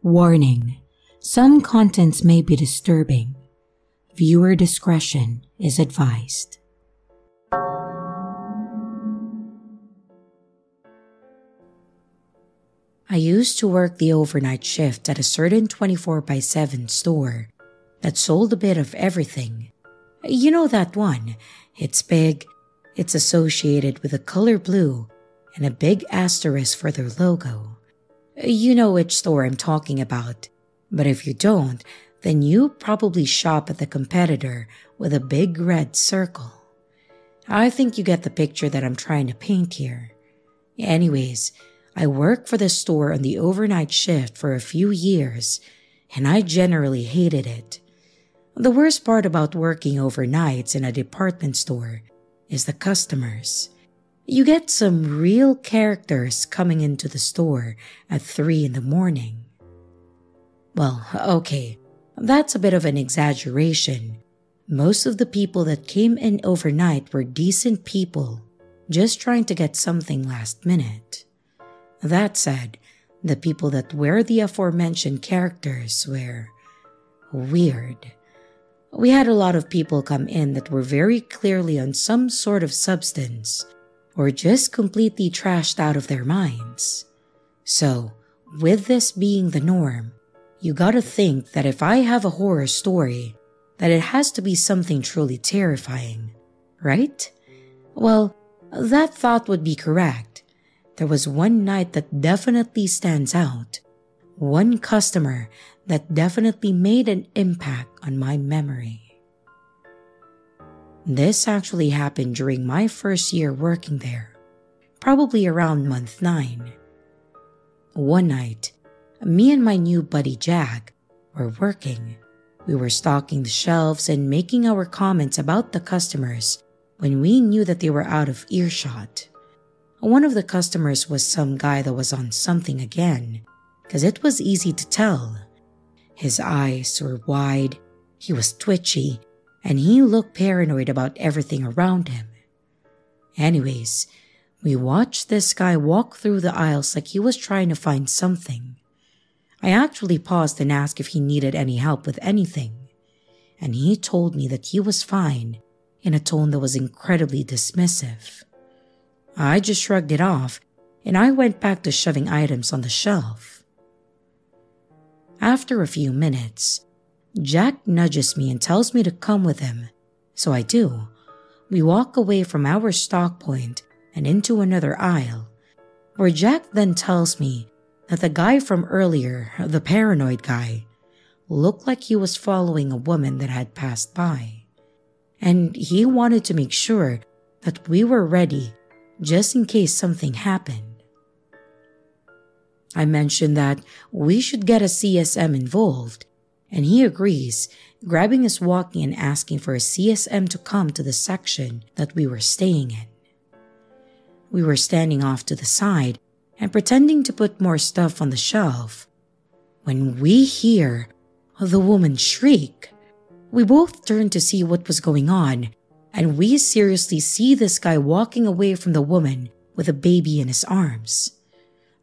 Warning: some contents may be disturbing. Viewer discretion is advised. I used to work the overnight shift at a certain 24/7 store that sold a bit of everything. You know that one? It's big, it's associated with the color blue, and a big asterisk for their logo. You know which store I'm talking about, but if you don't, then you probably shop at the competitor with a big red circle. I think you get the picture that I'm trying to paint here. Anyways, I worked for the store on the overnight shift for a few years, and I generally hated it. The worst part about working overnights in a department store is the customers. You get some real characters coming into the store at 3 in the morning. Well, okay, that's a bit of an exaggeration. Most of the people that came in overnight were decent people, just trying to get something last minute. That said, the people that were the aforementioned characters were weird. We had a lot of people come in that were very clearly on some sort of substance, or just completely trashed out of their minds. So, with this being the norm, you gotta think that if I have a horror story, that it has to be something truly terrifying, right? Well, that thought would be correct. There was one night that definitely stands out. One customer that definitely made an impact on my memory. This actually happened during my first year working there, probably around month 9. One night, me and my new buddy Jack were working. We were stocking the shelves and making our comments about the customers when we knew that they were out of earshot. One of the customers was some guy that was on something again, because it was easy to tell. His eyes were wide, he was twitchy, and he looked paranoid about everything around him. Anyways, we watched this guy walk through the aisles like he was trying to find something. I actually paused and asked if he needed any help with anything, and he told me that he was fine in a tone that was incredibly dismissive. I just shrugged it off, and I went back to shoving items on the shelf. After a few minutes, Jack nudges me and tells me to come with him, so I do. We walk away from our stock point and into another aisle, where Jack then tells me that the guy from earlier, the paranoid guy, looked like he was following a woman that had passed by, and he wanted to make sure that we were ready just in case something happened. I mentioned that we should get a CSM involved, and he agrees, grabbing his walkie and asking for a CSM to come to the section that we were staying in. We were standing off to the side and pretending to put more stuff on the shelf when we hear the woman shriek. We both turned to see what was going on, and we seriously see this guy walking away from the woman with a baby in his arms.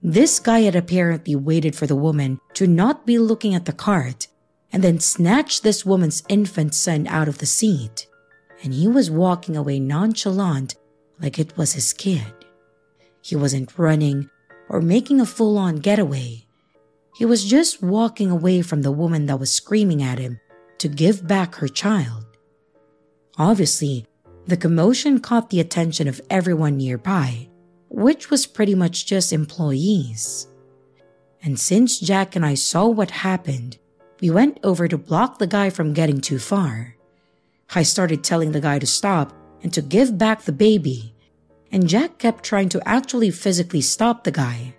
This guy had apparently waited for the woman to not be looking at the cart and then snatched this woman's infant son out of the seat, and he was walking away nonchalant like it was his kid. He wasn't running or making a full-on getaway. He was just walking away from the woman that was screaming at him to give back her child. Obviously, the commotion caught the attention of everyone nearby, which was pretty much just employees. And since Jack and I saw what happened, we went over to block the guy from getting too far. I started telling the guy to stop and to give back the baby, and Jack kept trying to actually physically stop the guy.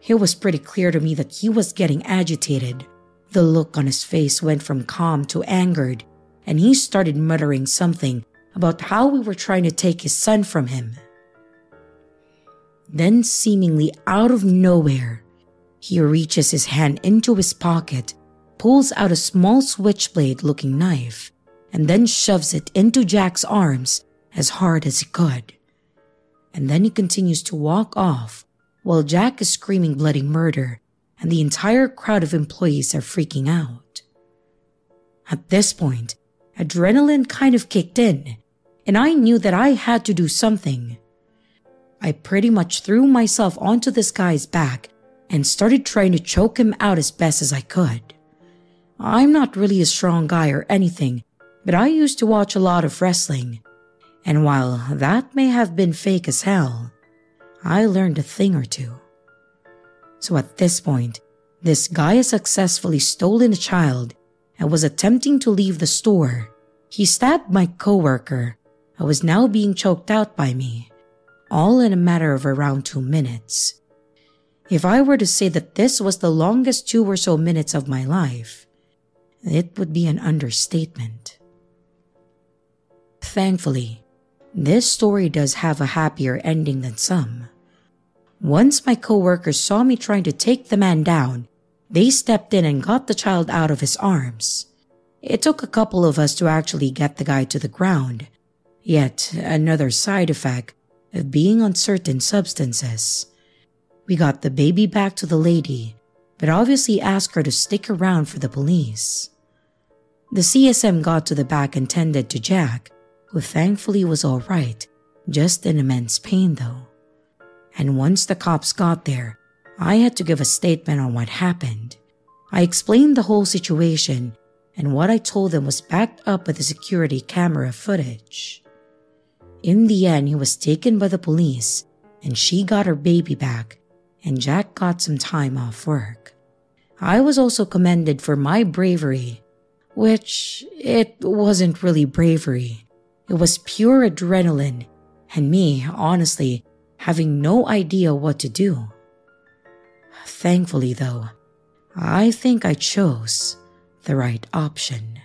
It was pretty clear to me that he was getting agitated. The look on his face went from calm to angered, and he started muttering something about how we were trying to take his son from him. Then, seemingly out of nowhere, he reaches his hand into his pocket, pulls out a small switchblade-looking knife, and then shoves it into Jack's arms as hard as he could. And then he continues to walk off while Jack is screaming bloody murder and the entire crowd of employees are freaking out. At this point, adrenaline kind of kicked in, and I knew that I had to do something. I pretty much threw myself onto this guy's back and started trying to choke him out as best as I could. I'm not really a strong guy or anything, but I used to watch a lot of wrestling, and while that may have been fake as hell, I learned a thing or two. So at this point, this guy has successfully stolen a child and was attempting to leave the store. He stabbed my coworker and was now being choked out by me, all in a matter of around 2 minutes. If I were to say that this was the longest 2 or so minutes of my life, it would be an understatement. Thankfully, this story does have a happier ending than some. Once my coworkers saw me trying to take the man down, they stepped in and got the child out of his arms. It took a couple of us to actually get the guy to the ground, yet another side effect of being on certain substances. We got the baby back to the lady, but obviously asked her to stick around for the police. The CSM got to the back and tended to Jack, who thankfully was alright, just in immense pain though. And once the cops got there, I had to give a statement on what happened. I explained the whole situation, and what I told them was backed up with the security camera footage. In the end, he was taken by the police, and she got her baby back, and Jack got some time off work. I was also commended for my bravery, which it wasn't really bravery. It was pure adrenaline, and me, honestly, having no idea what to do. Thankfully though, I think I chose the right option.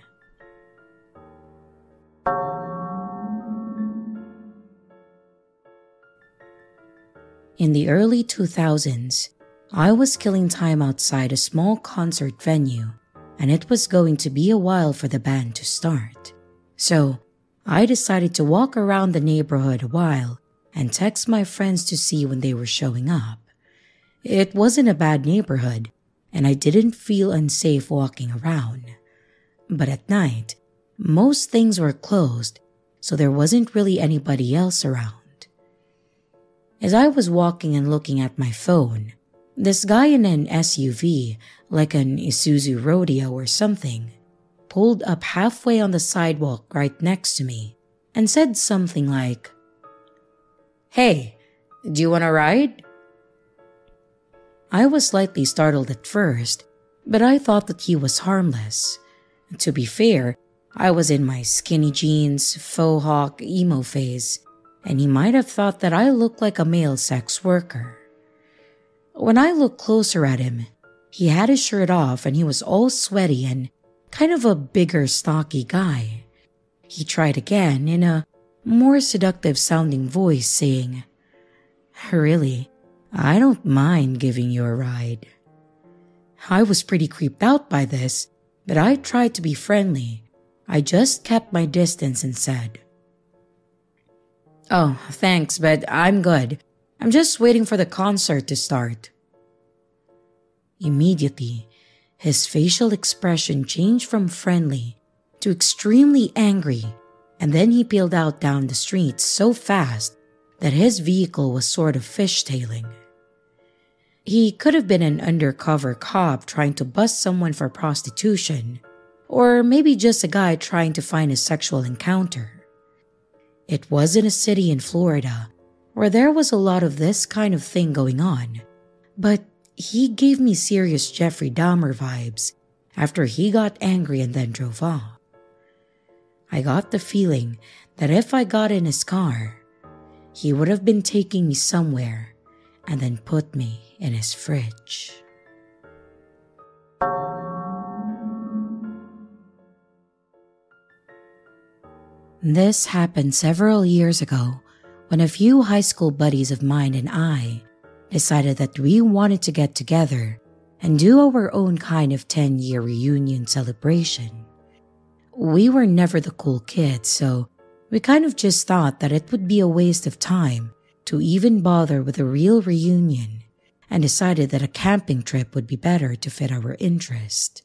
In the early 2000s, I was killing time outside a small concert venue, and it was going to be a while for the band to start. So, I decided to walk around the neighborhood a while and text my friends to see when they were showing up. It wasn't a bad neighborhood, and I didn't feel unsafe walking around. But at night, most things were closed, so there wasn't really anybody else around. As I was walking and looking at my phone, this guy in an SUV, like an Isuzu Rodeo or something, pulled up halfway on the sidewalk right next to me and said something like, "Hey, do you want to ride?" I was slightly startled at first, but I thought that he was harmless. To be fair, I was in my skinny jeans, faux hawk, emo phase, and he might have thought that I looked like a male sex worker. When I looked closer at him, he had his shirt off and he was all sweaty and kind of a bigger, stocky guy. He tried again in a more seductive sounding voice, saying, "Really, I don't mind giving you a ride." I was pretty creeped out by this, but I tried to be friendly. I just kept my distance and said, "Oh, thanks, but I'm good. I'm just waiting for the concert to start." Immediately, his facial expression changed from friendly to extremely angry, and then he peeled out down the street so fast that his vehicle was sort of fishtailing. He could have been an undercover cop trying to bust someone for prostitution, or maybe just a guy trying to find a sexual encounter. It was in a city in Florida where there was a lot of this kind of thing going on, but he gave me serious Jeffrey Dahmer vibes after he got angry and then drove off. I got the feeling that if I got in his car, he would have been taking me somewhere and then put me in his fridge. This happened several years ago when a few high school buddies of mine and I decided that we wanted to get together and do our own kind of 10-year reunion celebration. We were never the cool kids, so we kind of just thought that it would be a waste of time to even bother with a real reunion, and decided that a camping trip would be better to fit our interest.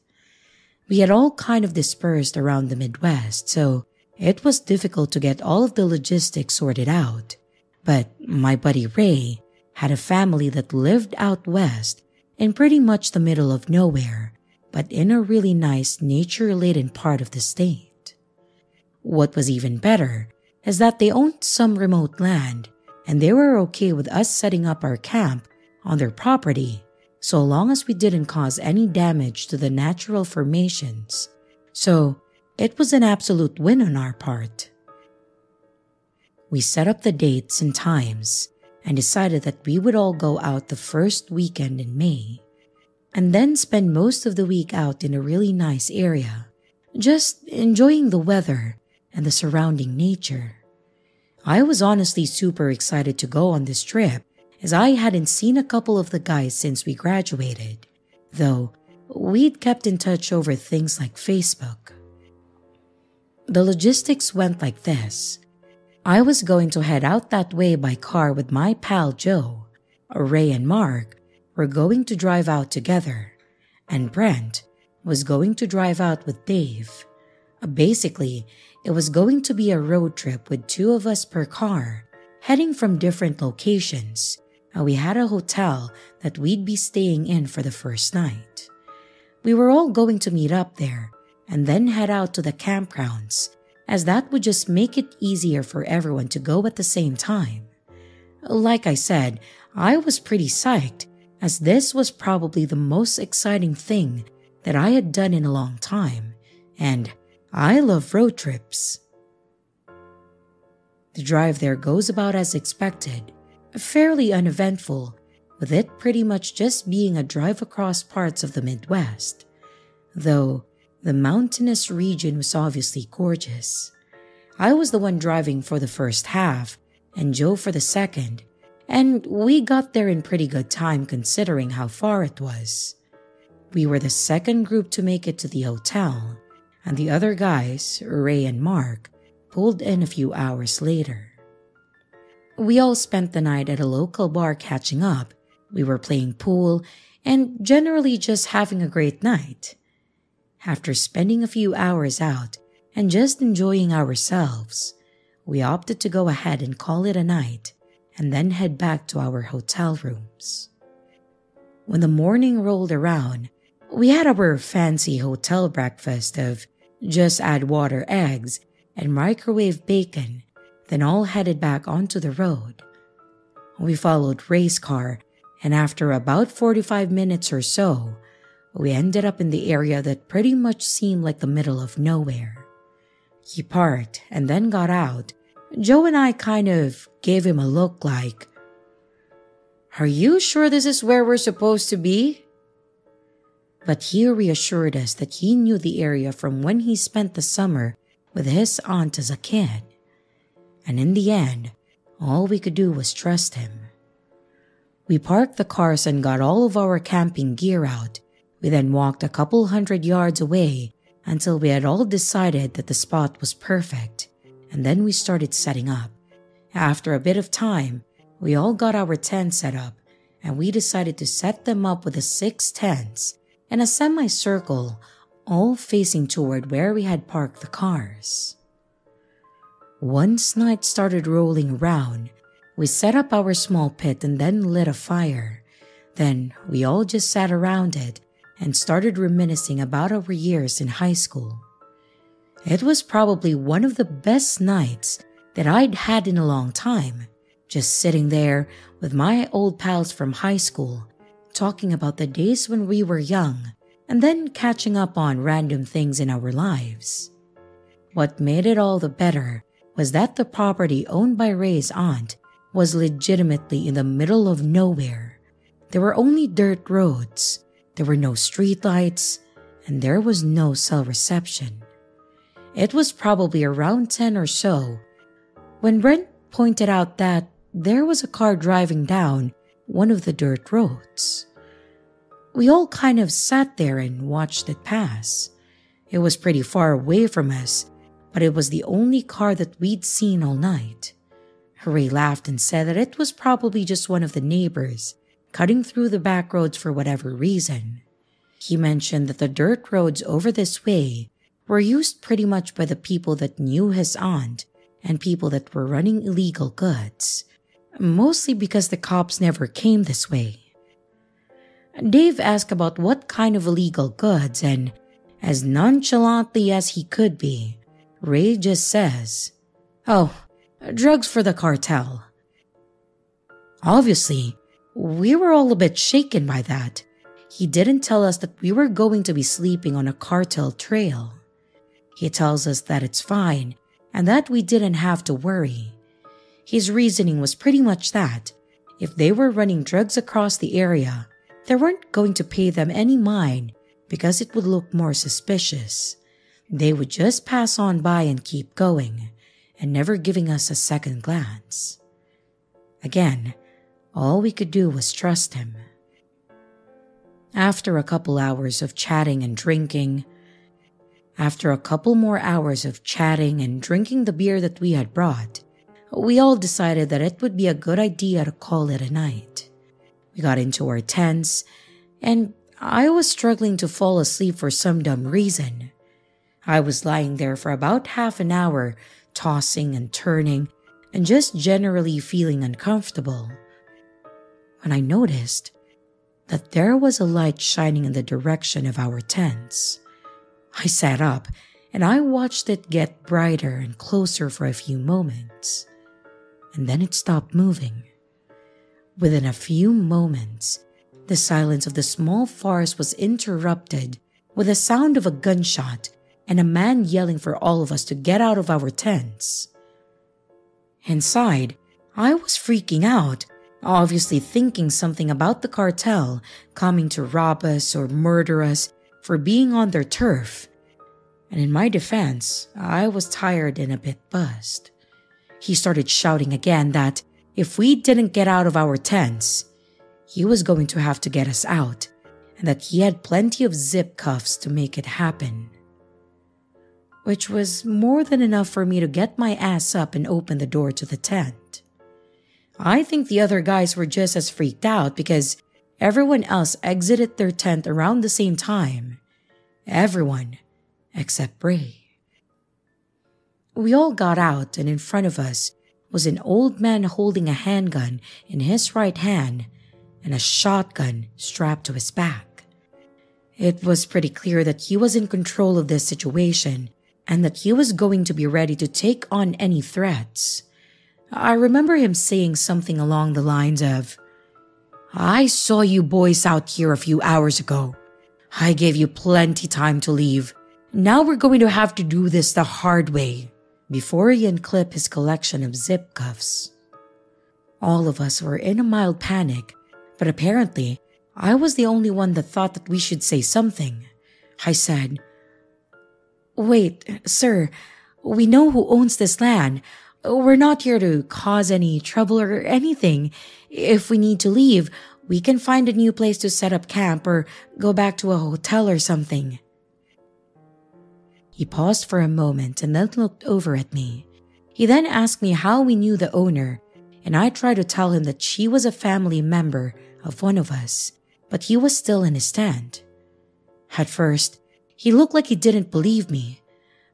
We had all kind of dispersed around the Midwest, so it was difficult to get all of the logistics sorted out. But my buddy Ray had a family that lived out west in pretty much the middle of nowhere, but in a really nice nature-laden part of the state. What was even better is that they owned some remote land, and they were okay with us setting up our camp on their property so long as we didn't cause any damage to the natural formations. So it was an absolute win on our part. We set up the dates and times and decided that we would all go out the first weekend in May and then spend most of the week out in a really nice area, just enjoying the weather and the surrounding nature. I was honestly super excited to go on this trip as I hadn't seen a couple of the guys since we graduated, though we'd kept in touch over things like Facebook. The logistics went like this. I was going to head out that way by car with my pal Joe. Ray and Mark were going to drive out together, and Brent was going to drive out with Dave. Basically, it was going to be a road trip with two of us per car, heading from different locations, and we had a hotel that we'd be staying in for the first night. We were all going to meet up there and then head out to the campgrounds, as that would just make it easier for everyone to go at the same time. Like I said, I was pretty psyched, as this was probably the most exciting thing that I had done in a long time, and I love road trips. The drive there goes about as expected, fairly uneventful, with it pretty much just being a drive across parts of the Midwest, though the mountainous region was obviously gorgeous. I was the one driving for the first half, and Joe for the second, and we got there in pretty good time considering how far it was. We were the second group to make it to the hotel, and the other guys, Ray and Mark, pulled in a few hours later. We all spent the night at a local bar catching up. We were playing pool and generally just having a great night. After spending a few hours out and just enjoying ourselves, we opted to go ahead and call it a night and then head back to our hotel rooms. When the morning rolled around, we had our fancy hotel breakfast of just add water, eggs, and microwave bacon, then all headed back onto the road. We followed Ray's car, and after about 45 minutes or so, we ended up in the area that pretty much seemed like the middle of nowhere. He parked and then got out. Joe and I kind of gave him a look like, "Are you sure this is where we're supposed to be?" But he reassured us that he knew the area from when he spent the summer with his aunt as a kid. And in the end, all we could do was trust him. We parked the cars and got all of our camping gear out. We then walked a couple 100 yards away until we had all decided that the spot was perfect, and then we started setting up. After a bit of time, we all got our tents set up, and we decided to set them up with the 6 tents in a semicircle, all facing toward where we had parked the cars. Once night started rolling around, we set up our small pit and then lit a fire. Then we all just sat around it and started reminiscing about our years in high school. It was probably one of the best nights that I'd had in a long time, just sitting there with my old pals from high school, talking about the days when we were young, and then catching up on random things in our lives. What made it all the better was that the property owned by Ray's aunt was legitimately in the middle of nowhere. There were only dirt roads, there were no streetlights, and there was no cell reception. It was probably around 10 or so when Brent pointed out that there was a car driving down one of the dirt roads. We all kind of sat there and watched it pass. It was pretty far away from us, but it was the only car that we'd seen all night. Ray laughed and said that it was probably just one of the neighbors cutting through the back roads for whatever reason. He mentioned that the dirt roads over this way were used pretty much by the people that knew his aunt and people that were running illegal goods, mostly because the cops never came this way. Dave asked about what kind of illegal goods, and as nonchalantly as he could be, Ray just says, "Oh, drugs for the cartel." Obviously, we were all a bit shaken by that. He didn't tell us that we were going to be sleeping on a cartel trail. He tells us that it's fine and that we didn't have to worry. His reasoning was pretty much that if they were running drugs across the area, they weren't going to pay them any mind because it would look more suspicious. They would just pass on by and keep going, and never giving us a second glance. Again, all we could do was trust him. After a couple hours of chatting and drinking, after a couple more hours of chatting and drinking the beer that we had brought, we all decided that it would be a good idea to call it a night. We got into our tents, and I was struggling to fall asleep for some dumb reason. I was lying there for about half an hour, tossing and turning, and just generally feeling uncomfortable, when I noticed that there was a light shining in the direction of our tents. I sat up, and I watched it get brighter and closer for a few moments, and then it stopped moving. Within a few moments, the silence of the small forest was interrupted with the sound of a gunshot and a man yelling for all of us to get out of our tents. Inside, I was freaking out, obviously thinking something about the cartel coming to rob us or murder us for being on their turf. And in my defense, I was tired and a bit buzzed. He started shouting again that if we didn't get out of our tents, he was going to have to get us out, and that he had plenty of zip cuffs to make it happen. Which was more than enough for me to get my ass up and open the door to the tent. I think the other guys were just as freaked out because everyone else exited their tent around the same time. Everyone except Ray. We all got out, and in front of us was an old man holding a handgun in his right hand and a shotgun strapped to his back. It was pretty clear that he was in control of this situation and that he was going to be ready to take on any threats. I remember him saying something along the lines of, "I saw you boys out here a few hours ago. I gave you plenty time to leave. Now we're going to have to do this the hard way," before he unclipped his collection of zip cuffs. All of us were in a mild panic, but apparently I was the only one that thought that we should say something. I said, "Wait, sir, we know who owns this land. We're not here to cause any trouble or anything. If we need to leave, we can find a new place to set up camp or go back to a hotel or something." He paused for a moment and then looked over at me. He then asked me how we knew the owner, and I tried to tell him that she was a family member of one of us, but he was still in his tent. At first, he looked like he didn't believe me,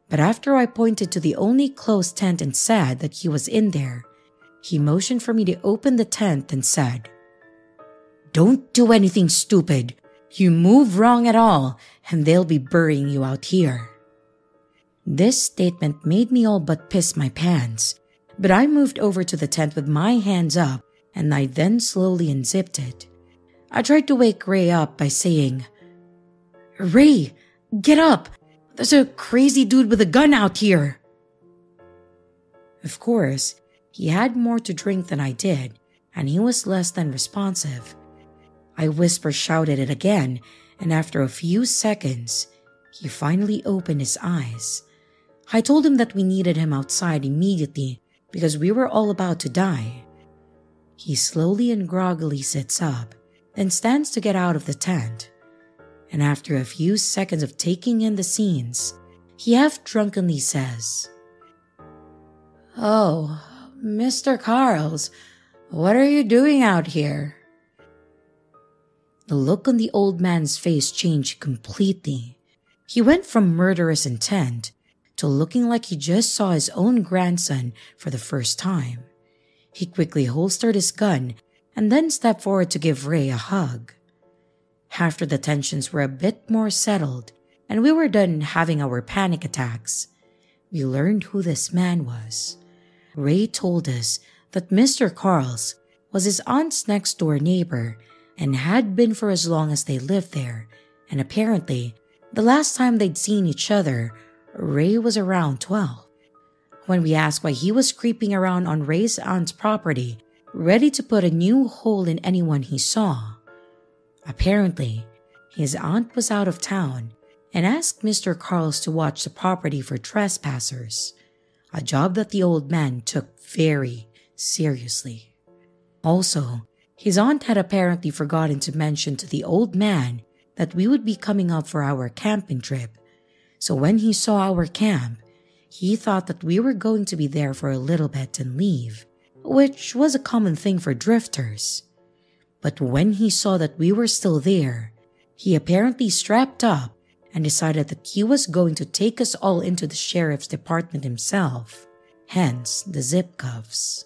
but after I pointed to the only closed tent and said that he was in there, he motioned for me to open the tent and said, "Don't do anything stupid. You move wrong at all, and they'll be burying you out here." This statement made me all but piss my pants, but I moved over to the tent with my hands up, and I then slowly unzipped it. I tried to wake Ray up by saying, "Ray, get up! There's a crazy dude with a gun out here." Of course, he had more to drink than I did, and he was less than responsive. I whisper shouted it again, and after a few seconds, he finally opened his eyes. I told him that we needed him outside immediately because we were all about to die. He slowly and groggily sits up, then stands to get out of the tent. And after a few seconds of taking in the scenes, he half-drunkenly says, "Oh, Mr. Carls, what are you doing out here?" the look on the old man's face changed completely. He went from murderous intent to looking like he just saw his own grandson for the first time. He quickly holstered his gun and then stepped forward to give Ray a hug. After the tensions were a bit more settled and we were done having our panic attacks, we learned who this man was. Ray told us that Mr. Carls was his aunt's next door neighbor and had been for as long as they lived there, and apparently, the last time they'd seen each other, Ray was around 12. When we asked why he was creeping around on Ray's aunt's property, ready to put a new hole in anyone he saw, apparently, his aunt was out of town and asked Mr. Carls to watch the property for trespassers, a job that the old man took very seriously. Also, his aunt had apparently forgotten to mention to the old man that we would be coming up for our camping trip, so when he saw our camp, he thought that we were going to be there for a little bit and leave, which was a common thing for drifters. But when he saw that we were still there, he apparently strapped up and decided that he was going to take us all into the sheriff's department himself, hence the zip cuffs.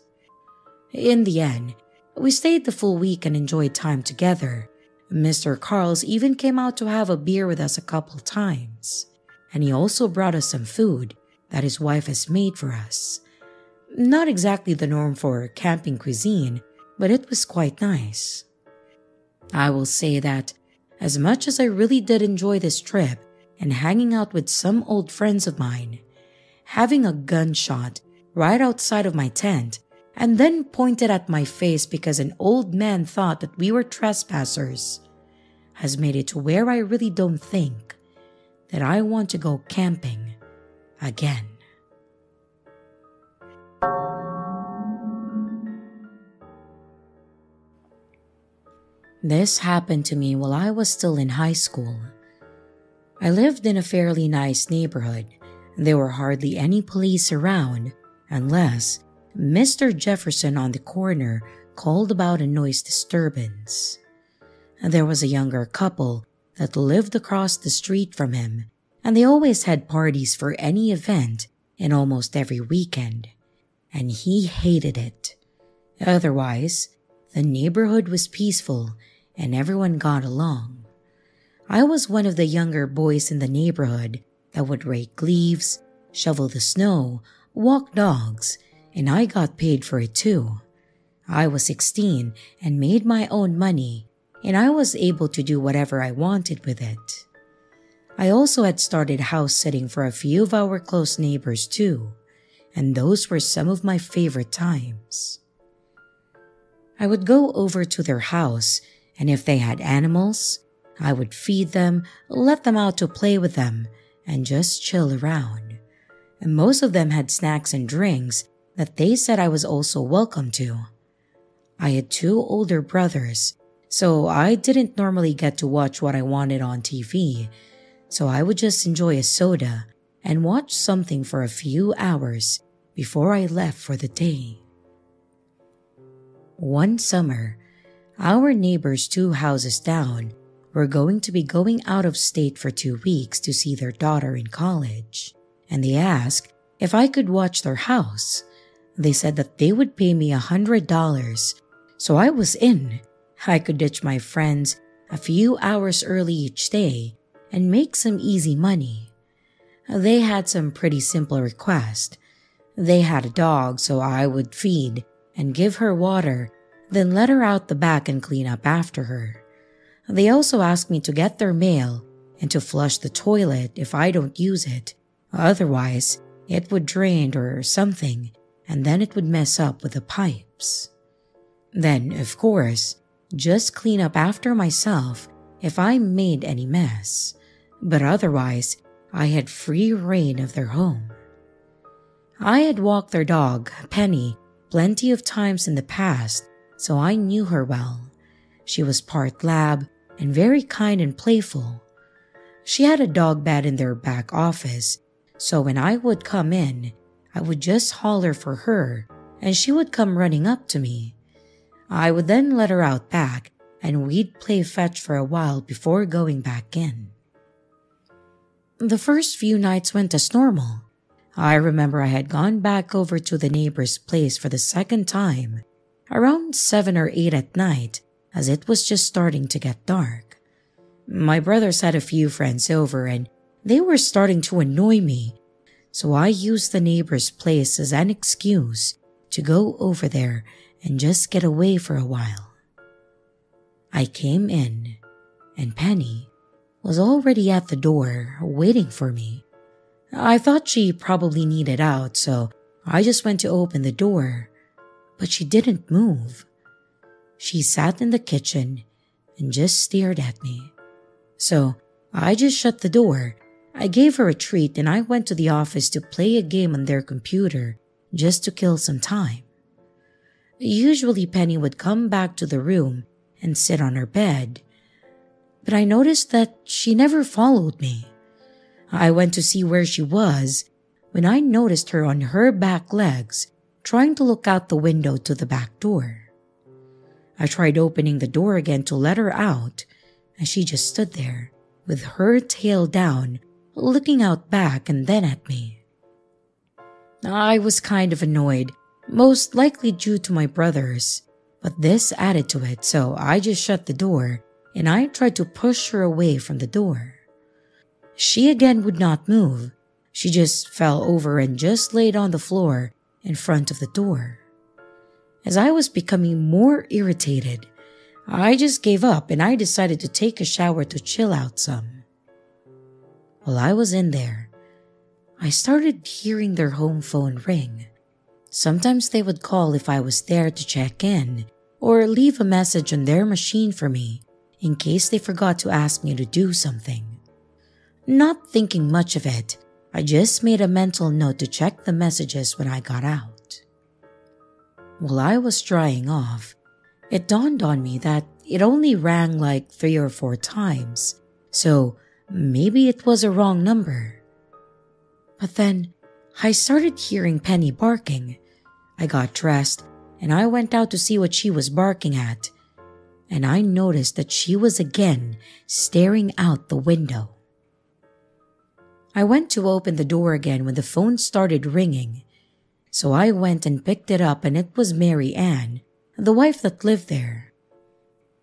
In the end, we stayed the full week and enjoyed time together. Mr. Carls even came out to have a beer with us a couple times, and he also brought us some food that his wife has made for us. Not exactly the norm for camping cuisine, but it was quite nice. I will say that, as much as I really did enjoy this trip and hanging out with some old friends of mine, having a gunshot right outside of my tent and then pointed at my face because an old man thought that we were trespassers has made it to where I really don't think that I want to go camping again. This happened to me while I was still in high school. I lived in a fairly nice neighborhood. There were hardly any police around unless Mr. Jefferson on the corner called about a noise disturbance. There was a younger couple that lived across the street from him, and they always had parties for any event and almost every weekend, and he hated it. Otherwise, the neighborhood was peaceful and everyone got along. I was one of the younger boys in the neighborhood that would rake leaves, shovel the snow, walk dogs, and I got paid for it too. I was 16 and made my own money, and I was able to do whatever I wanted with it. I also had started house sitting for a few of our close neighbors too, and those were some of my favorite times. I would go over to their house, and if they had animals, I would feed them, let them out to play with them, and just chill around. And most of them had snacks and drinks that they said I was also welcome to. I had 2 older brothers, so I didn't normally get to watch what I wanted on TV, so I would just enjoy a soda and watch something for a few hours before I left for the day. One summer, our neighbors 2 houses down were going to be going out of state for 2 weeks to see their daughter in college, and they asked if I could watch their house. They said that they would pay me $100, so I was in. I could ditch my friends a few hours early each day and make some easy money. They had some pretty simple requests. They had a dog, so I would feed and give her water, then let her out the back and clean up after her. They also asked me to get their mail and to flush the toilet if I don't use it. Otherwise, it would drain or something, and then it would mess up with the pipes. Then, of course, just clean up after myself if I made any mess. But otherwise, I had free reign of their home. I had walked their dog, Penny, plenty of times in the past, so I knew her well. She was part lab and very kind and playful. She had a dog bed in their back office, so when I would come in, I would just holler for her and she would come running up to me. I would then let her out back and we'd play fetch for a while before going back in. The first few nights went as normal. I remember I had gone back over to the neighbor's place for the second time, around 7 or 8 at night, as it was just starting to get dark. My brothers had a few friends over and they were starting to annoy me, so I used the neighbor's place as an excuse to go over there and just get away for a while. I came in, and Penny was already at the door waiting for me. I thought she probably needed out, so I just went to open the door, but she didn't move. She sat in the kitchen and just stared at me. So I just shut the door. I gave her a treat and I went to the office to play a game on their computer just to kill some time. Usually Penny would come back to the room and sit on her bed, but I noticed that she never followed me. I went to see where she was when I noticed her on her back legs trying to look out the window to the back door. I tried opening the door again to let her out, and she just stood there with her tail down, looking out back and then at me. I was kind of annoyed, most likely due to my brothers, but this added to it, so I just shut the door and I tried to push her away from the door. She again would not move. She just fell over and just laid on the floor in front of the door. As I was becoming more irritated, I just gave up and I decided to take a shower to chill out some. While I was in there, I started hearing their home phone ring. Sometimes they would call if I was there to check in or leave a message on their machine for me in case they forgot to ask me to do something. Not thinking much of it, I just made a mental note to check the messages when I got out. While I was drying off, it dawned on me that it only rang like 3 or 4 times, so maybe it was a wrong number. But then I started hearing Penny barking. I got dressed and I went out to see what she was barking at, and I noticed that she was again staring out the window. I went to open the door again when the phone started ringing, so I went and picked it up, and it was Mary Ann, the wife that lived there.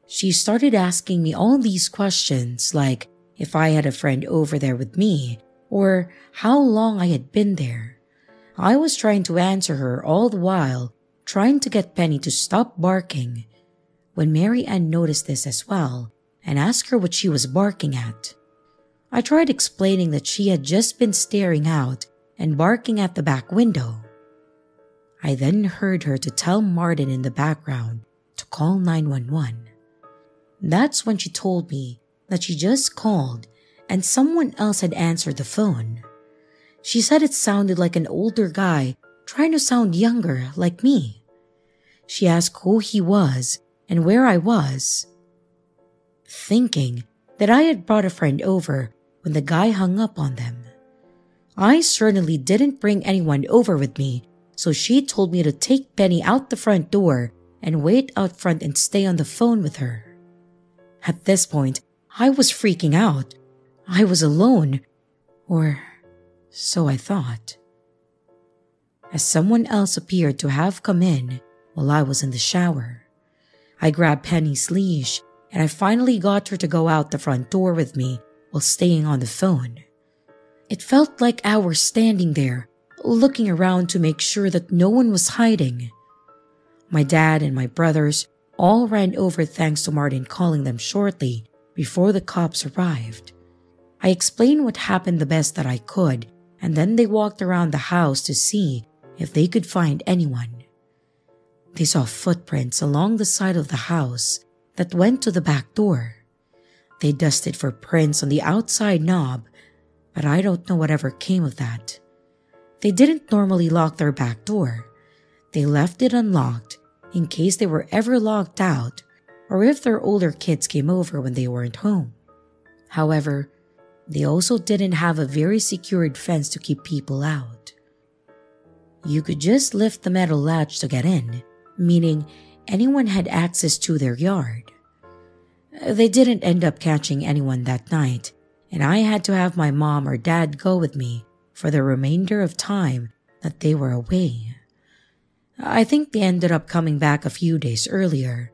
She started asking me all these questions like if I had a friend over there with me or how long I had been there. I was trying to answer her all the while, trying to get Penny to stop barking, when Mary Ann noticed this as well and asked her what she was barking at. I tried explaining that she had just been staring out and barking at the back window. I then heard her to tell Martin in the background to call 911. That's when she told me that she just called and someone else had answered the phone. She said it sounded like an older guy trying to sound younger like me. She asked who he was and where I was. Thinking that I had brought a friend over when the guy hung up on them. I certainly didn't bring anyone over with me, so she told me to take Penny out the front door and wait out front and stay on the phone with her. At this point, I was freaking out. I was alone, or so I thought. As someone else appeared to have come in while I was in the shower, I grabbed Penny's leash and I finally got her to go out the front door with me while staying on the phone. It felt like I was standing there, looking around to make sure that no one was hiding. My dad and my brothers all ran over thanks to Martin calling them shortly before the cops arrived. I explained what happened the best that I could, and then they walked around the house to see if they could find anyone. They saw footprints along the side of the house that went to the back door. They dusted for prints on the outside knob, but I don't know whatever came of that. They didn't normally lock their back door. They left it unlocked in case they were ever locked out or if their older kids came over when they weren't home. However, they also didn't have a very secured fence to keep people out. You could just lift the metal latch to get in, meaning anyone had access to their yard. They didn't end up catching anyone that night, and I had to have my mom or dad go with me for the remainder of time that they were away. I think they ended up coming back a few days earlier.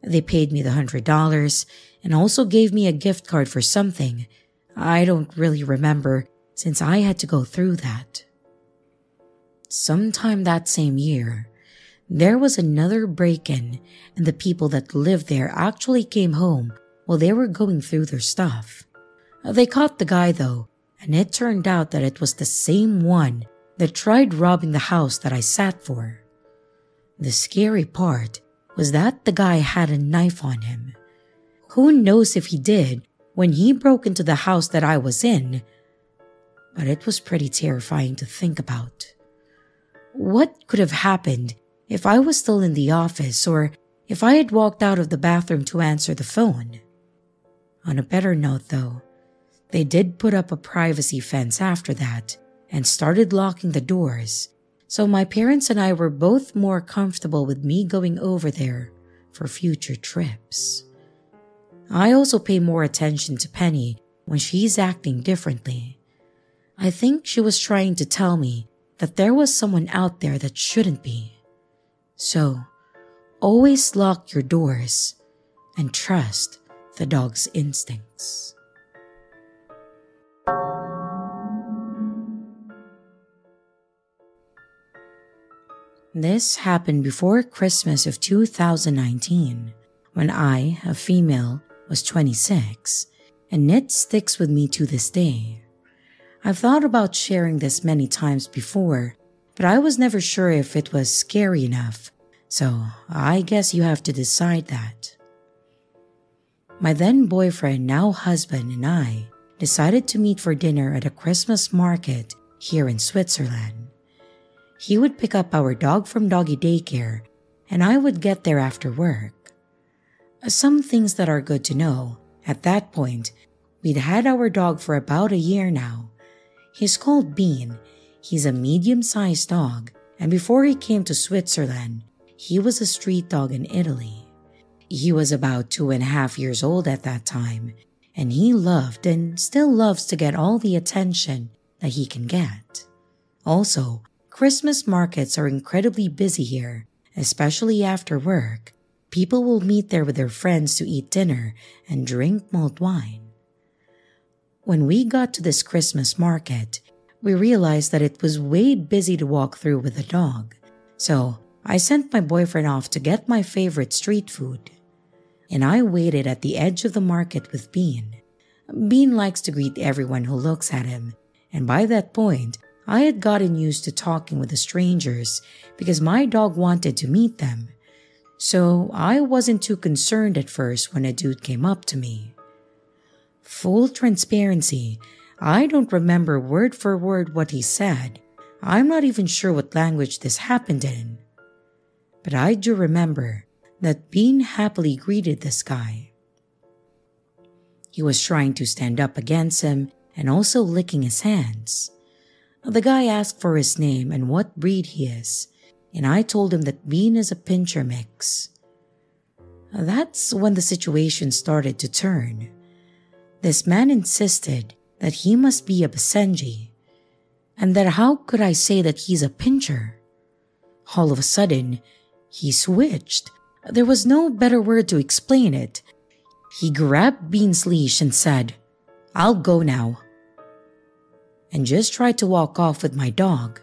They paid me the $100 and also gave me a gift card for something. I don't really remember since I had to go through that. Sometime that same year, there was another break-in, and the people that lived there actually came home while they were going through their stuff. They caught the guy though, and it turned out that it was the same one that tried robbing the house that I sat for. The scary part was that the guy had a knife on him. Who knows if he did when he broke into the house that I was in, but it was pretty terrifying to think about. What could have happened if I was still in the office or if I had walked out of the bathroom to answer the phone? On a better note though, they did put up a privacy fence after that and started locking the doors, so my parents and I were both more comfortable with me going over there for future trips. I also pay more attention to Penny when she's acting differently. I think she was trying to tell me that there was someone out there that shouldn't be. So, always lock your doors and trust the dog's instincts. This happened before Christmas of 2019, when I, a female, was 26, and it sticks with me to this day. I've thought about sharing this many times before, but I was never sure if it was scary enough, so I guess you have to decide that. My then boyfriend, now husband, and I decided to meet for dinner at a Christmas market here in Switzerland. He would pick up our dog from doggy daycare, and I would get there after work. Some things that are good to know, at that point, we'd had our dog for about a year now. He's called Bean. He's a medium-sized dog, and before he came to Switzerland, he was a street dog in Italy. He was about 2.5 years old at that time, and he loved and still loves to get all the attention that he can get. Also, Christmas markets are incredibly busy here, especially after work. People will meet there with their friends to eat dinner and drink mulled wine. When we got to this Christmas market, we realized that it was way busy to walk through with a dog, so I sent my boyfriend off to get my favorite street food. And I waited at the edge of the market with Bean. Bean likes to greet everyone who looks at him, and by that point, I had gotten used to talking with the strangers because my dog wanted to meet them. So I wasn't too concerned at first when a dude came up to me. Full transparency, I don't remember word for word what he said. I'm not even sure what language this happened in. But I do remember that Bean happily greeted this guy. He was trying to stand up against him and also licking his hands. The guy asked for his name and what breed he is, and I told him that Bean is a pincher mix. That's when the situation started to turn. This man insisted that he must be a Basenji, and that how could I say that he's a pincher? All of a sudden, he switched. There was no better word to explain it. He grabbed Bean's leash and said, "I'll go now," and just tried to walk off with my dog.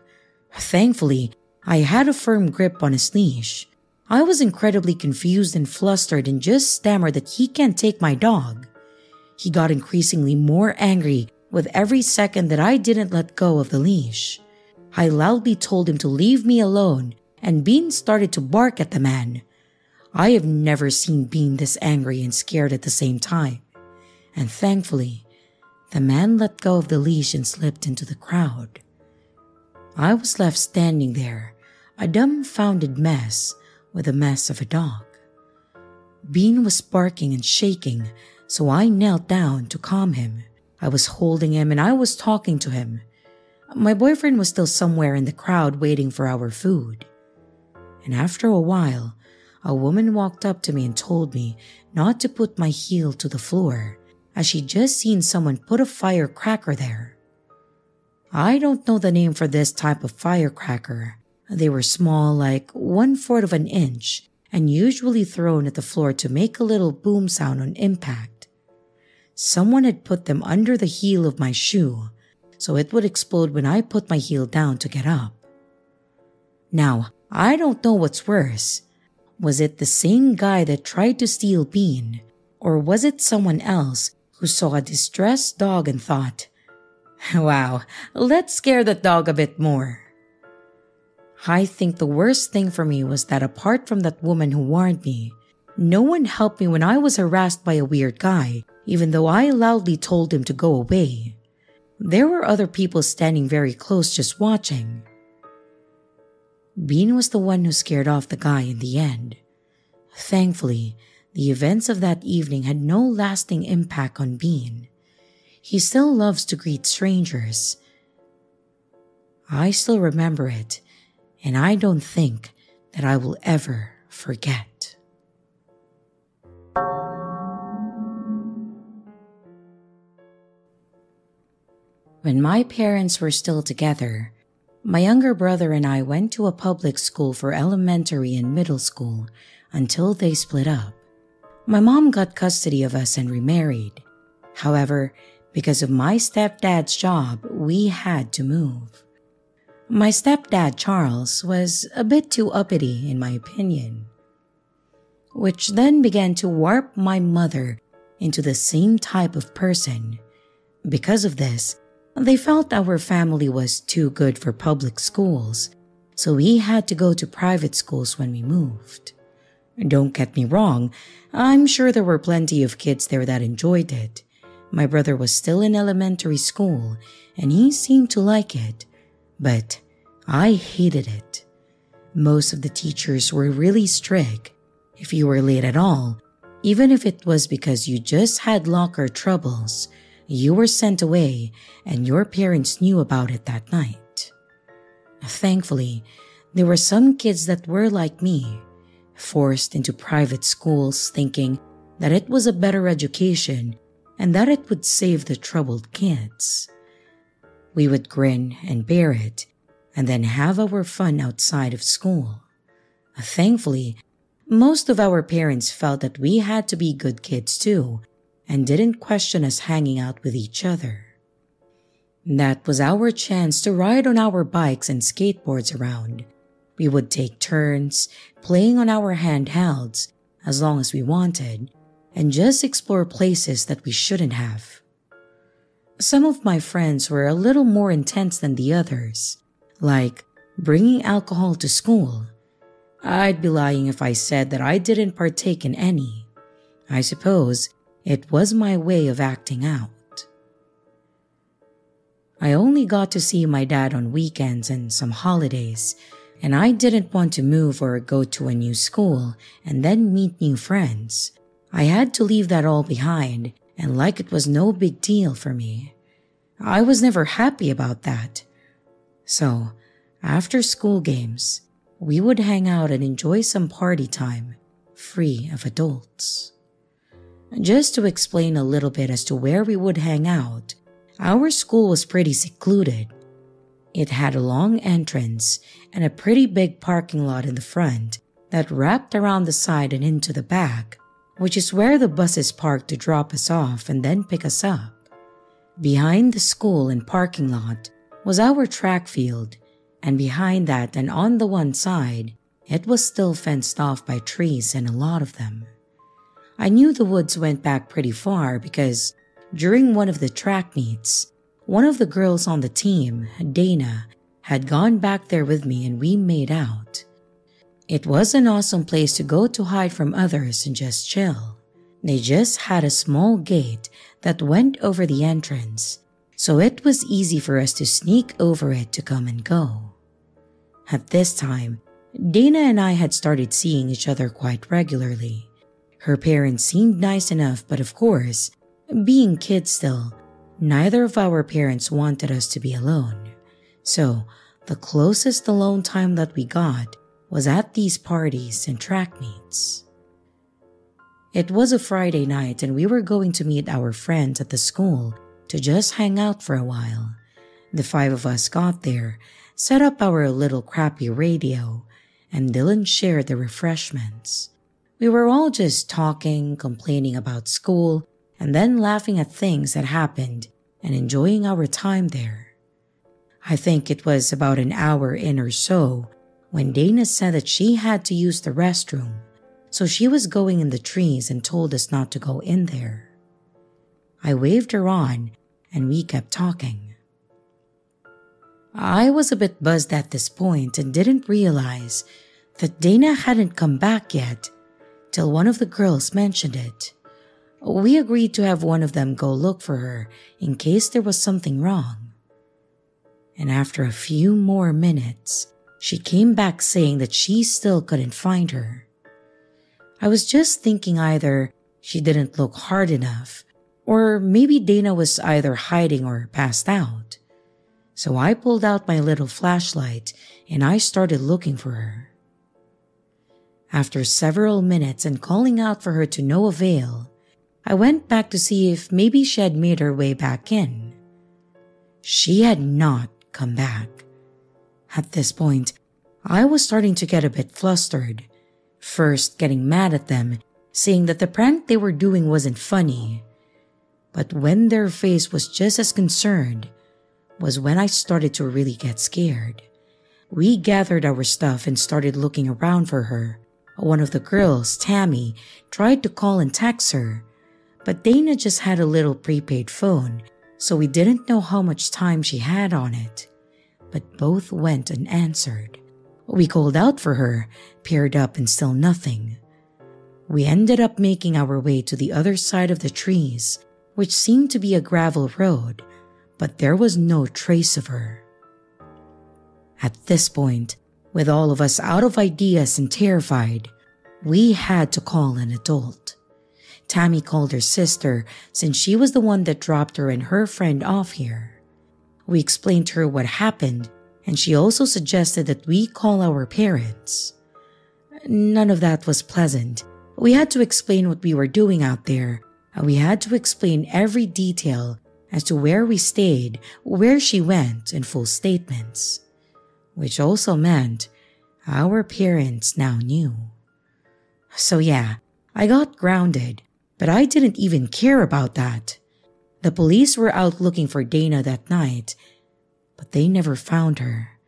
Thankfully, I had a firm grip on his leash. I was incredibly confused and flustered and just stammered that he can't take my dog. He got increasingly more angry with every second that I didn't let go of the leash. I loudly told him to leave me alone, and Bean started to bark at the man. I have never seen Bean this angry and scared at the same time, and thankfully, the man let go of the leash and slipped into the crowd. I was left standing there, a dumbfounded mess with a mess of a dog. Bean was barking and shaking, so I knelt down to calm him. I was holding him and I was talking to him. My boyfriend was still somewhere in the crowd waiting for our food. And after a while, a woman walked up to me and told me not to put my heel to the floor, as she'd just seen someone put a firecracker there. I don't know the name for this type of firecracker. They were small, like 1/4 of an inch, and usually thrown at the floor to make a little boom sound on impact. Someone had put them under the heel of my shoe, so it would explode when I put my heel down to get up. Now, I don't know what's worse. Was it the same guy that tried to steal Bean, or was it someone else who saw a distressed dog and thought, "Wow, let's scare that dog a bit more"? I think the worst thing for me was that apart from that woman who warned me, no one helped me when I was harassed by a weird guy, even though I loudly told him to go away. There were other people standing very close just watching. Bean was the one who scared off the guy in the end. Thankfully, the events of that evening had no lasting impact on Bean. He still loves to greet strangers. I still remember it, and I don't think that I will ever forget. When my parents were still together, my younger brother and I went to a public school for elementary and middle school until they split up. My mom got custody of us and remarried. However, because of my stepdad's job, we had to move. My stepdad, Charles, was a bit too uppity in my opinion, which then began to warp my mother into the same type of person. Because of this, they felt our family was too good for public schools, so we had to go to private schools when we moved. Don't get me wrong, I'm sure there were plenty of kids there that enjoyed it. My brother was still in elementary school, and he seemed to like it, but I hated it. Most of the teachers were really strict. If you were late at all, even if it was because you just had locker troubles, you were sent away and your parents knew about it that night. Thankfully, there were some kids that were like me, forced into private schools thinking that it was a better education and that it would save the troubled kids. We would grin and bear it and then have our fun outside of school. Thankfully, most of our parents felt that we had to be good kids too and didn't question us hanging out with each other. That was our chance to ride on our bikes and skateboards around. We would take turns playing on our handhelds as long as we wanted and just explore places that we shouldn't have. Some of my friends were a little more intense than the others, like bringing alcohol to school. I'd be lying if I said that I didn't partake in any. I suppose it was my way of acting out. I only got to see my dad on weekends and some holidays, and I didn't want to move or go to a new school and then meet new friends. I had to leave that all behind, and like it was no big deal for me. I was never happy about that. So, after school games, we would hang out and enjoy some party time, free of adults. Just to explain a little bit as to where we would hang out, our school was pretty secluded. It had a long entrance and a pretty big parking lot in the front that wrapped around the side and into the back, which is where the buses parked to drop us off and then pick us up. Behind the school and parking lot was our track field, and behind that and on the one side, it was still fenced off by trees and a lot of them. I knew the woods went back pretty far because during one of the track meets, one of the girls on the team, Dana, had gone back there with me and we made out. It was an awesome place to go to hide from others and just chill. They just had a small gate that went over the entrance, so it was easy for us to sneak over it to come and go. At this time, Dana and I had started seeing each other quite regularly. Her parents seemed nice enough, but of course, being kids still, neither of our parents wanted us to be alone. So, the closest alone time that we got was at these parties and track meets. It was a Friday night and we were going to meet our friends at the school to just hang out for a while. The five of us got there, set up our little crappy radio, and Dylan shared the refreshments. We were all just talking, complaining about school, and then laughing at things that happened and enjoying our time there. I think it was about an hour in or so when Dana said that she had to use the restroom, so she was going in the trees and told us not to go in there. I waved her on and we kept talking. I was a bit buzzed at this point and didn't realize that Dana hadn't come back yet till one of the girls mentioned it. We agreed to have one of them go look for her in case there was something wrong. And after a few more minutes, she came back saying that she still couldn't find her. I was just thinking either she didn't look hard enough, or maybe Dana was either hiding or passed out. So I pulled out my little flashlight and I started looking for her. After several minutes and calling out for her to no avail, I went back to see if maybe she had made her way back in. She had not come back. At this point, I was starting to get a bit flustered, first getting mad at them, saying that the prank they were doing wasn't funny. But when their face was just as concerned was when I started to really get scared. We gathered our stuff and started looking around for her. One of the girls, Tammy, tried to call and text her, but Dana just had a little prepaid phone, so we didn't know how much time she had on it. But both went unanswered. We called out for her, paired up, and still nothing. We ended up making our way to the other side of the trees, which seemed to be a gravel road, but there was no trace of her. At this point, with all of us out of ideas and terrified, we had to call an adult. Tammy called her sister since she was the one that dropped her and her friend off here. We explained to her what happened, and she also suggested that we call our parents. None of that was pleasant. We had to explain what we were doing out there, and we had to explain every detail as to where we stayed, where she went, in full statements. Which also meant our parents now knew. So yeah, I got grounded, but I didn't even care about that. The police were out looking for Dana that night, but they never found her.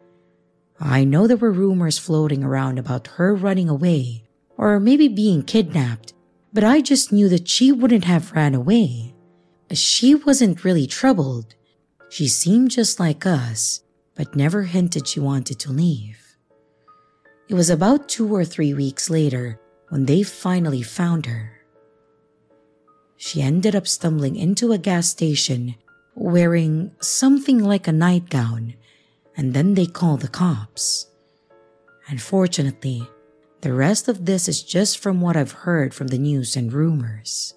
I know there were rumors floating around about her running away, or maybe being kidnapped, but I just knew that she wouldn't have ran away. She wasn't really troubled. She seemed just like us, but never hinted she wanted to leave. It was about 2 or 3 weeks later when they finally found her. She ended up stumbling into a gas station wearing something like a nightgown, and then they called the cops. Unfortunately, the rest of this is just from what I've heard from the news and rumors.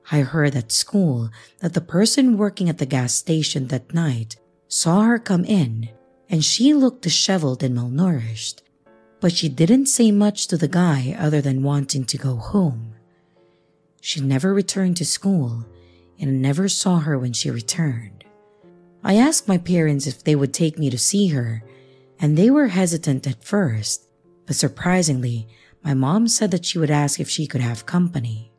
I heard at school that the person working at the gas station that night saw her come in, and she looked disheveled and malnourished, but she didn't say much to the guy other than wanting to go home. She never returned to school, and I never saw her when she returned. I asked my parents if they would take me to see her, and they were hesitant at first, but surprisingly, my mom said that she would ask if she could have company.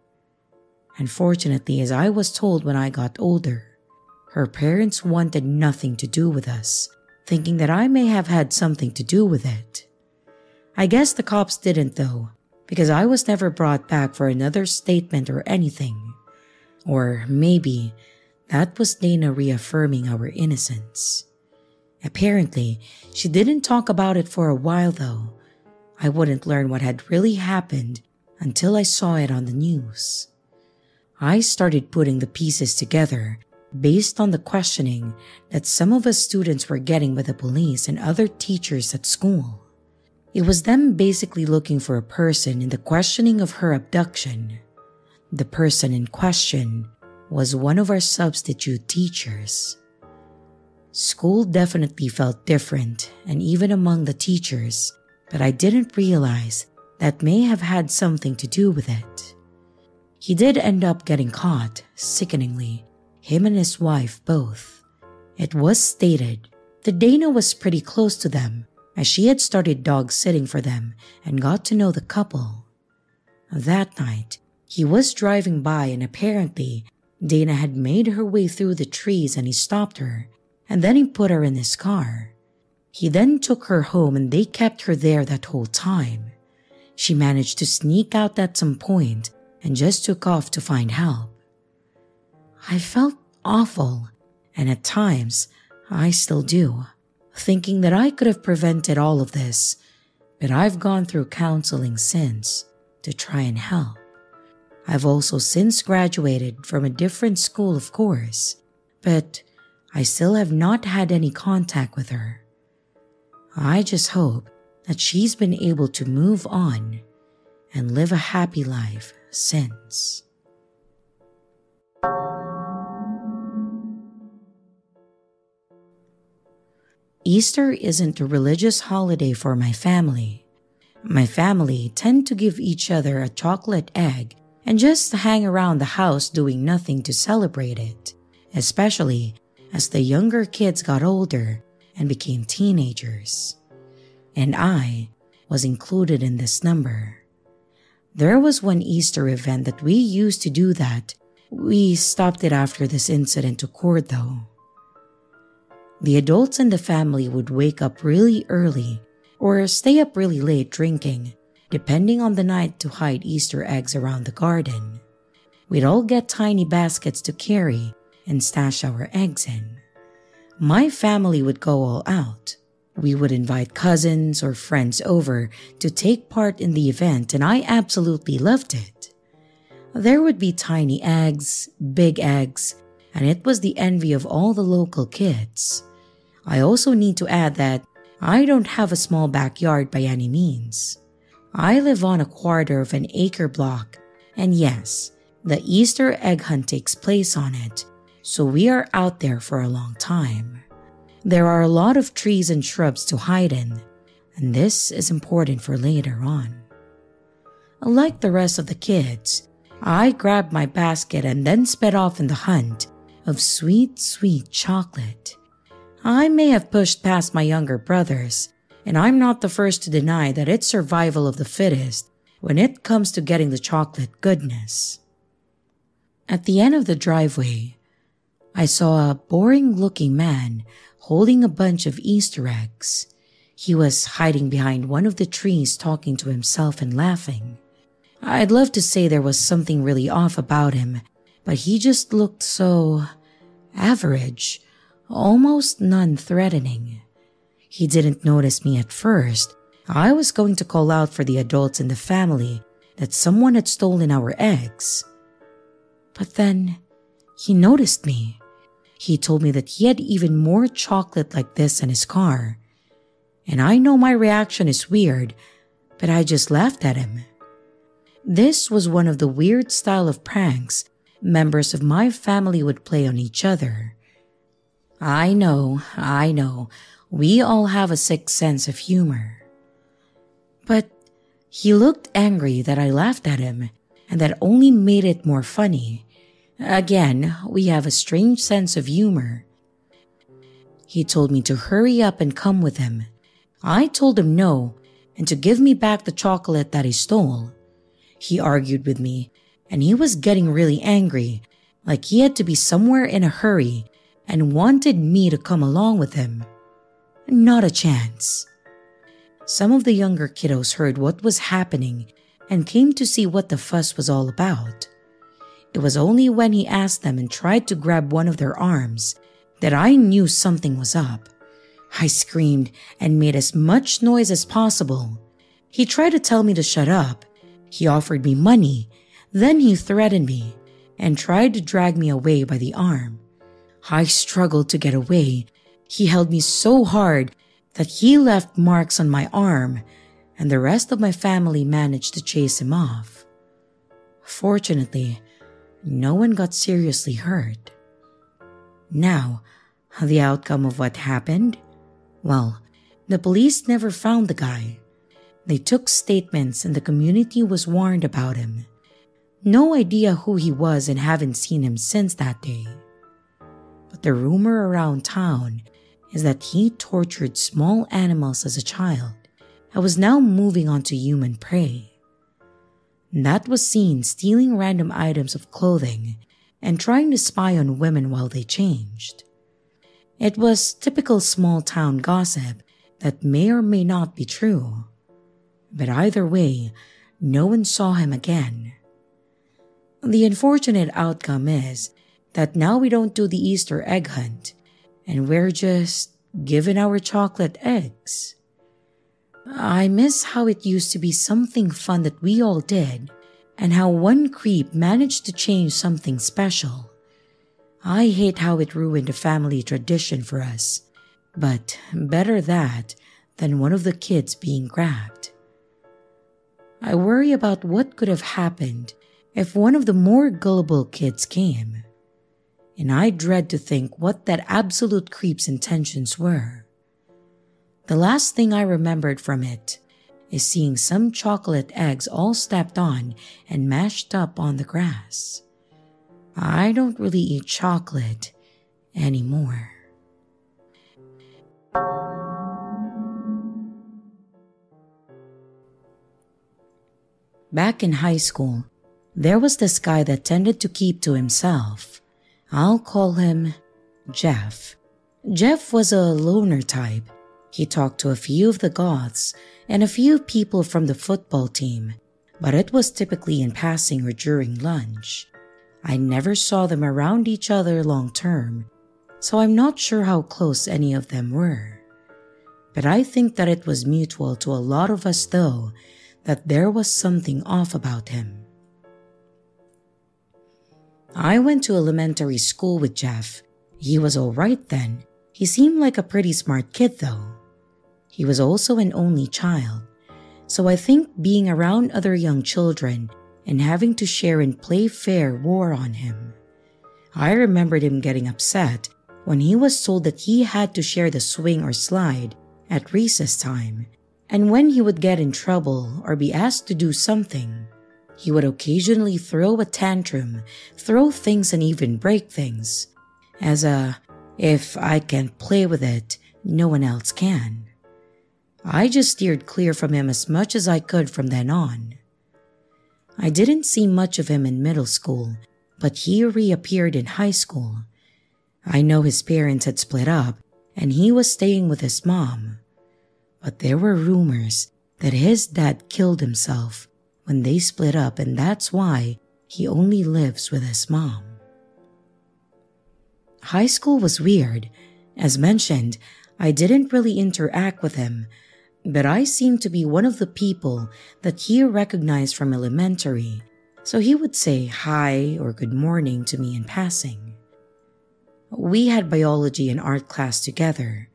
Unfortunately, as I was told when I got older, her parents wanted nothing to do with us, thinking that I may have had something to do with it. I guess the cops didn't though, because I was never brought back for another statement or anything. Or maybe that was Dana reaffirming our innocence. Apparently, she didn't talk about it for a while though. I wouldn't learn what had really happened until I saw it on the news. I started putting the pieces together based on the questioning that some of us students were getting with the police and other teachers at school. It was them basically looking for a person in the questioning of her abduction. The person in question was one of our substitute teachers. School definitely felt different, and even among the teachers, but I didn't realize that may have had something to do with it. He did end up getting caught, sickeningly, him and his wife both. It was stated that Dana was pretty close to them, as she had started dog sitting for them and got to know the couple. That night, he was driving by and apparently Dana had made her way through the trees and he stopped her, and then he put her in his car. He then took her home and they kept her there that whole time. She managed to sneak out at some point and just took off to find help. I felt awful, and at times, I still do, thinking that I could have prevented all of this, but I've gone through counseling since to try and help. I've also since graduated from a different school, of course, but I still have not had any contact with her. I just hope that she's been able to move on and live a happy life since. Easter isn't a religious holiday for my family. My family tend to give each other a chocolate egg and just hang around the house doing nothing to celebrate it, especially as the younger kids got older and became teenagers. And I was included in this number. There was one Easter event that we used to do that. We stopped it after this incident occurred though. The adults in the family would wake up really early or stay up really late drinking, depending on the night, to hide Easter eggs around the garden. We'd all get tiny baskets to carry and stash our eggs in. My family would go all out. We would invite cousins or friends over to take part in the event, and I absolutely loved it. There would be tiny eggs, big eggs, and it was the envy of all the local kids. I also need to add that I don't have a small backyard by any means. I live on a quarter of an acre block, and yes, the Easter egg hunt takes place on it, so we are out there for a long time. There are a lot of trees and shrubs to hide in, and this is important for later on. Like the rest of the kids, I grabbed my basket and then sped off in the hunt of sweet, sweet chocolate. I may have pushed past my younger brothers, and I'm not the first to deny that it's survival of the fittest when it comes to getting the chocolate goodness. At the end of the driveway, I saw a boring-looking man holding a bunch of Easter eggs. He was hiding behind one of the trees talking to himself and laughing. I'd love to say there was something really off about him, but he just looked so average, almost non-threatening. He didn't notice me at first. I was going to call out for the adults in the family that someone had stolen our eggs. But then he noticed me. He told me that he had even more chocolate like this in his car. And I know my reaction is weird, but I just laughed at him. This was one of the weird style of pranks members of my family would play on each other. I know, we all have a sick sense of humor. But he looked angry that I laughed at him, and that only made it more funny. Again, we have a strange sense of humor. He told me to hurry up and come with him. I told him no, and to give me back the chocolate that he stole. He argued with me, and he was getting really angry, like he had to be somewhere in a hurry and wanted me to come along with him. Not a chance. Some of the younger kiddos heard what was happening and came to see what the fuss was all about. It was only when he asked them and tried to grab one of their arms that I knew something was up. I screamed and made as much noise as possible. He tried to tell me to shut up. He offered me money, then he threatened me and tried to drag me away by the arm. I struggled to get away. He held me so hard that he left marks on my arm, and the rest of my family managed to chase him off. Fortunately, no one got seriously hurt. Now, the outcome of what happened? Well, the police never found the guy. They took statements and the community was warned about him. No idea who he was and haven't seen him since that day. But the rumor around town is that he tortured small animals as a child and was now moving on to human prey. That was seen stealing random items of clothing and trying to spy on women while they changed. It was typical small town gossip that may or may not be true. But either way, no one saw him again. The unfortunate outcome is that now we don't do the Easter egg hunt and we're just given our chocolate eggs. I miss how it used to be something fun that we all did and how one creep managed to change something special. I hate how it ruined a family tradition for us, but better that than one of the kids being grabbed. I worry about what could have happened if one of the more gullible kids came, and I dread to think what that absolute creep's intentions were. The last thing I remembered from it is seeing some chocolate eggs all stepped on and mashed up on the grass. I don't really eat chocolate anymore. Back in high school, there was this guy that tended to keep to himself. I'll call him Jeff. Jeff was a loner type. He talked to a few of the goths and a few people from the football team, but it was typically in passing or during lunch. I never saw them around each other long term, so I'm not sure how close any of them were. But I think that it was mutual to a lot of us though, that there was something off about him. I went to elementary school with Jeff. He was alright then. He seemed like a pretty smart kid though. He was also an only child, so I think being around other young children and having to share and play fair wore on him. I remembered him getting upset when he was told that he had to share the swing or slide at recess time, and when he would get in trouble or be asked to do something, he would occasionally throw a tantrum, throw things and even break things, as if I can't play with it, no one else can. I just steered clear from him as much as I could from then on. I didn't see much of him in middle school, but he reappeared in high school. I know his parents had split up and he was staying with his mom. But there were rumors that his dad killed himself when they split up, and that's why he only lives with his mom. High school was weird. As mentioned, I didn't really interact with him, but I seemed to be one of the people that he recognized from elementary, so he would say hi or good morning to me in passing. We had biology and art class together,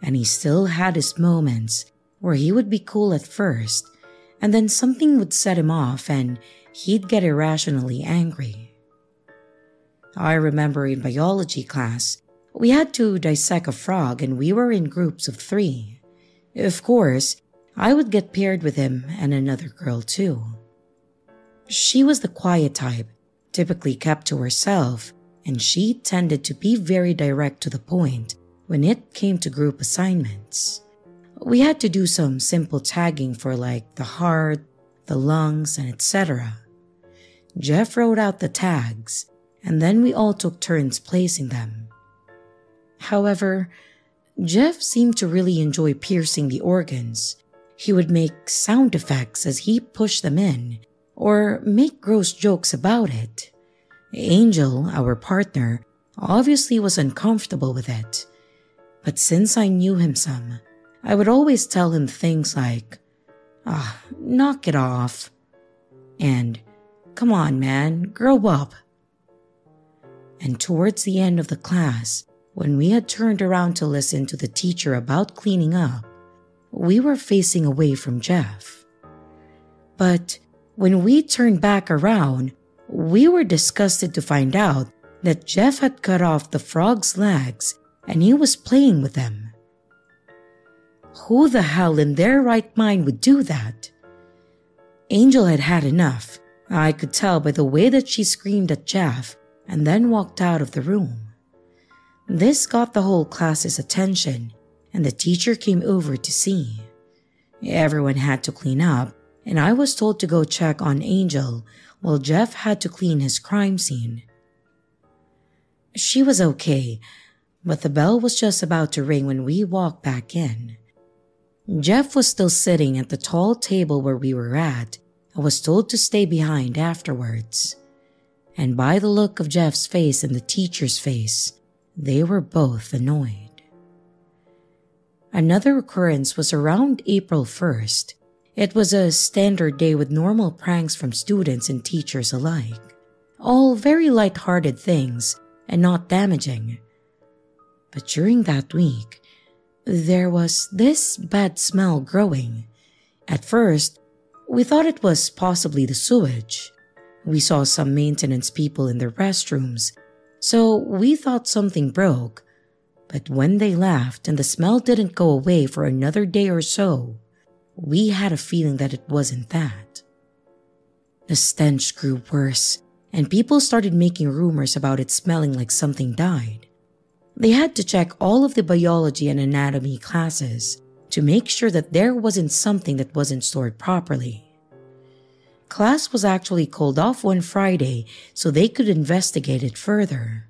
and he still had his moments where he would be cool at first, and then something would set him off and he'd get irrationally angry. I remember in biology class, we had to dissect a frog and we were in groups of 3. Of course, I would get paired with him and another girl too. She was the quiet type, typically kept to herself, and she tended to be very direct to the point when it came to group assignments. We had to do some simple tagging for like the heart, the lungs, and etc. Jeff wrote out the tags, and then we all took turns placing them. However, Jeff seemed to really enjoy piercing the organs. He would make sound effects as he pushed them in, or make gross jokes about it. Angel, our partner, obviously was uncomfortable with it. But since I knew him some, I would always tell him things like, knock it off, and come on man, grow up. And towards the end of the class, when we had turned around to listen to the teacher about cleaning up, we were facing away from Jeff. But when we turned back around, we were disgusted to find out that Jeff had cut off the frog's legs and he was playing with them. Who the hell in their right mind would do that? Angel had had enough, I could tell by the way that she screamed at Jeff and then walked out of the room. This got the whole class's attention, and the teacher came over to see. Everyone had to clean up, and I was told to go check on Angel while Jeff had to clean his crime scene. She was okay, but the bell was just about to ring when we walked back in. Jeff was still sitting at the tall table where we were at and was told to stay behind afterwards. And by the look of Jeff's face and the teacher's face, they were both annoyed. Another occurrence was around April 1st. It was a standard day with normal pranks from students and teachers alike. All very light-hearted things and not damaging. But during that week, there was this bad smell growing. At first, we thought it was possibly the sewage. We saw some maintenance people in their restrooms, so we thought something broke. But when they left and the smell didn't go away for another day or so, we had a feeling that it wasn't that. The stench grew worse, and people started making rumors about it smelling like something died. They had to check all of the biology and anatomy classes to make sure that there wasn't something that wasn't stored properly. Class was actually called off one Friday so they could investigate it further.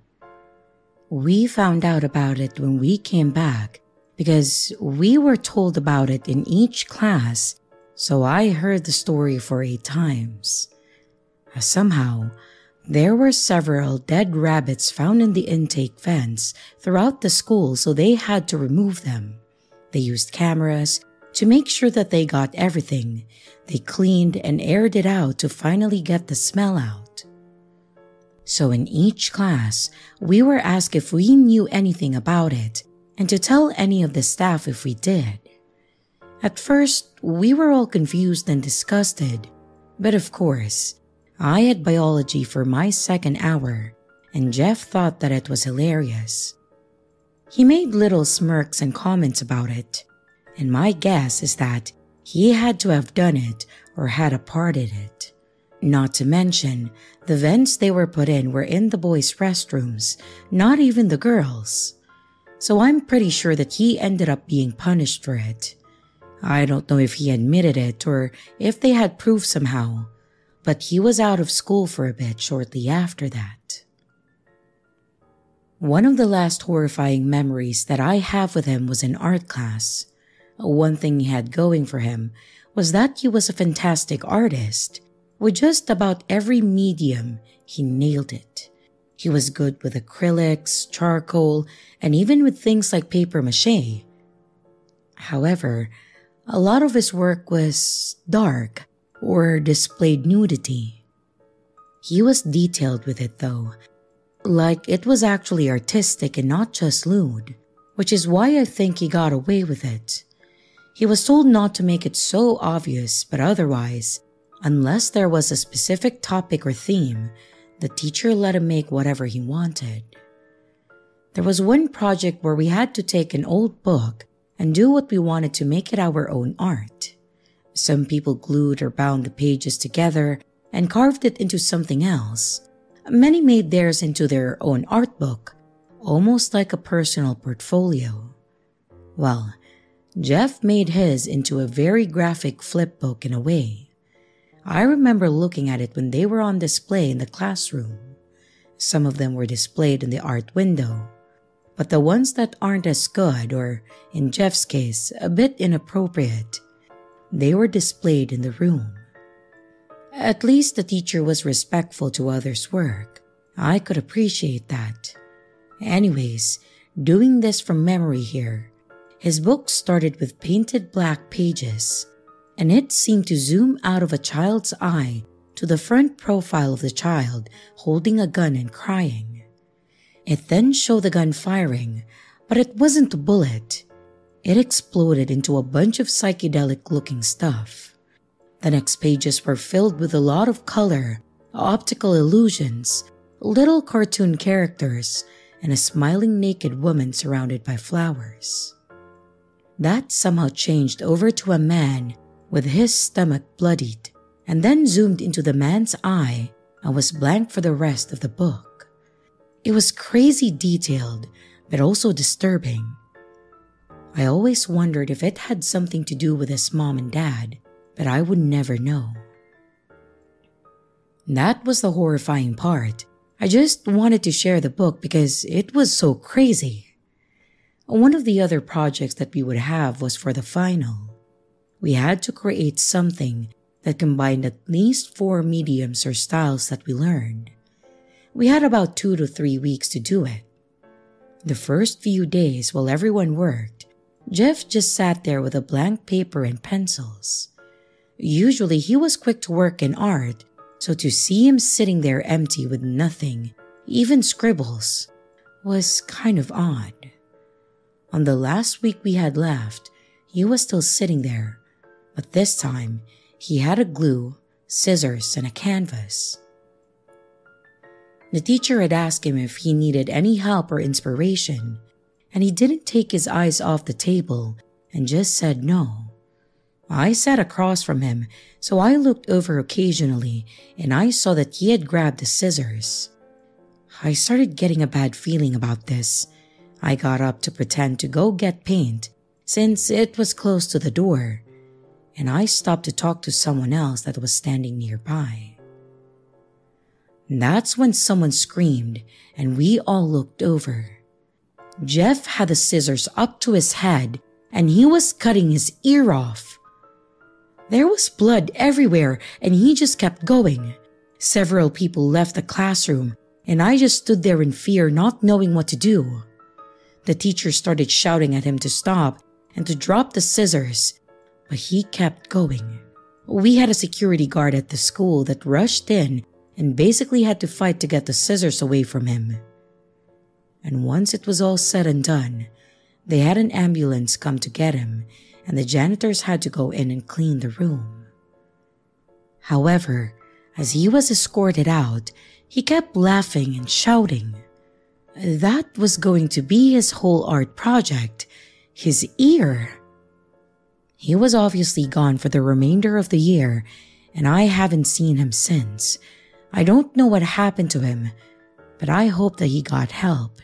We found out about it when we came back because we were told about it in each class, so I heard the story for 8 times. Somehow, there were several dead rabbits found in the intake vents throughout the school, so they had to remove them. They used cameras to make sure that they got everything. They cleaned and aired it out to finally get the smell out. So in each class, we were asked if we knew anything about it and to tell any of the staff if we did. At first, we were all confused and disgusted, but of course, I had biology for my second hour, and Jeff thought that it was hilarious. He made little smirks and comments about it, and my guess is that he had to have done it or had a part in it. Not to mention, the vents they were put in were in the boys' restrooms, not even the girls. So I'm pretty sure that he ended up being punished for it. I don't know if he admitted it or if they had proof somehow, but he was out of school for a bit shortly after that. One of the last horrifying memories that I have with him was in art class. One thing he had going for him was that he was a fantastic artist. With just about every medium, he nailed it. He was good with acrylics, charcoal, and even with things like paper mache. However, a lot of his work was dark or displayed nudity. He was detailed with it though, like it was actually artistic and not just lewd, which is why I think he got away with it. He was told not to make it so obvious, but otherwise, unless there was a specific topic or theme, the teacher let him make whatever he wanted. There was one project where we had to take an old book and do what we wanted to make it our own art. Some people glued or bound the pages together and carved it into something else. Many made theirs into their own art book, almost like a personal portfolio. Well, Jeff made his into a very graphic flip book in a way. I remember looking at it when they were on display in the classroom. Some of them were displayed in the art window, but the ones that aren't as good, or in Jeff's case, a bit inappropriate, they were displayed in the room. At least the teacher was respectful to others' work. I could appreciate that. Anyways, doing this from memory here, his book started with painted black pages, and it seemed to zoom out of a child's eye to the front profile of the child holding a gun and crying. It then showed the gun firing, but it wasn't a bullet. It exploded into a bunch of psychedelic-looking stuff. The next pages were filled with a lot of color, optical illusions, little cartoon characters, and a smiling naked woman surrounded by flowers. That somehow changed over to a man with his stomach bloodied, and then zoomed into the man's eye and was blank for the rest of the book. It was crazy detailed, but also disturbing. I always wondered if it had something to do with his mom and dad, but I would never know. That was the horrifying part. I just wanted to share the book because it was so crazy. One of the other projects that we would have was for the final. We had to create something that combined at least 4 mediums or styles that we learned. We had about 2 to 3 weeks to do it. The first few days while everyone worked, Jeff just sat there with a blank paper and pencils. Usually he was quick to work in art, so to see him sitting there empty with nothing, even scribbles, was kind of odd. On the last week we had left, he was still sitting there, but this time he had a glue, scissors, and a canvas. The teacher had asked him if he needed any help or inspiration, and he didn't take his eyes off the table and just said no. I sat across from him, so I looked over occasionally and I saw that he had grabbed the scissors. I started getting a bad feeling about this. I got up to pretend to go get paint since it was close to the door, and I stopped to talk to someone else that was standing nearby. That's when someone screamed and we all looked over. Jeff had the scissors up to his head and he was cutting his ear off. There was blood everywhere and he just kept going. Several people left the classroom and I just stood there in fear, not knowing what to do. The teacher started shouting at him to stop and to drop the scissors, but he kept going. We had a security guard at the school that rushed in and basically had to fight to get the scissors away from him. And once it was all said and done, they had an ambulance come to get him, and the janitors had to go in and clean the room. However, as he was escorted out, he kept laughing and shouting. That was going to be his whole art project, his ear. He was obviously gone for the remainder of the year, and I haven't seen him since. I don't know what happened to him, but I hope that he got help.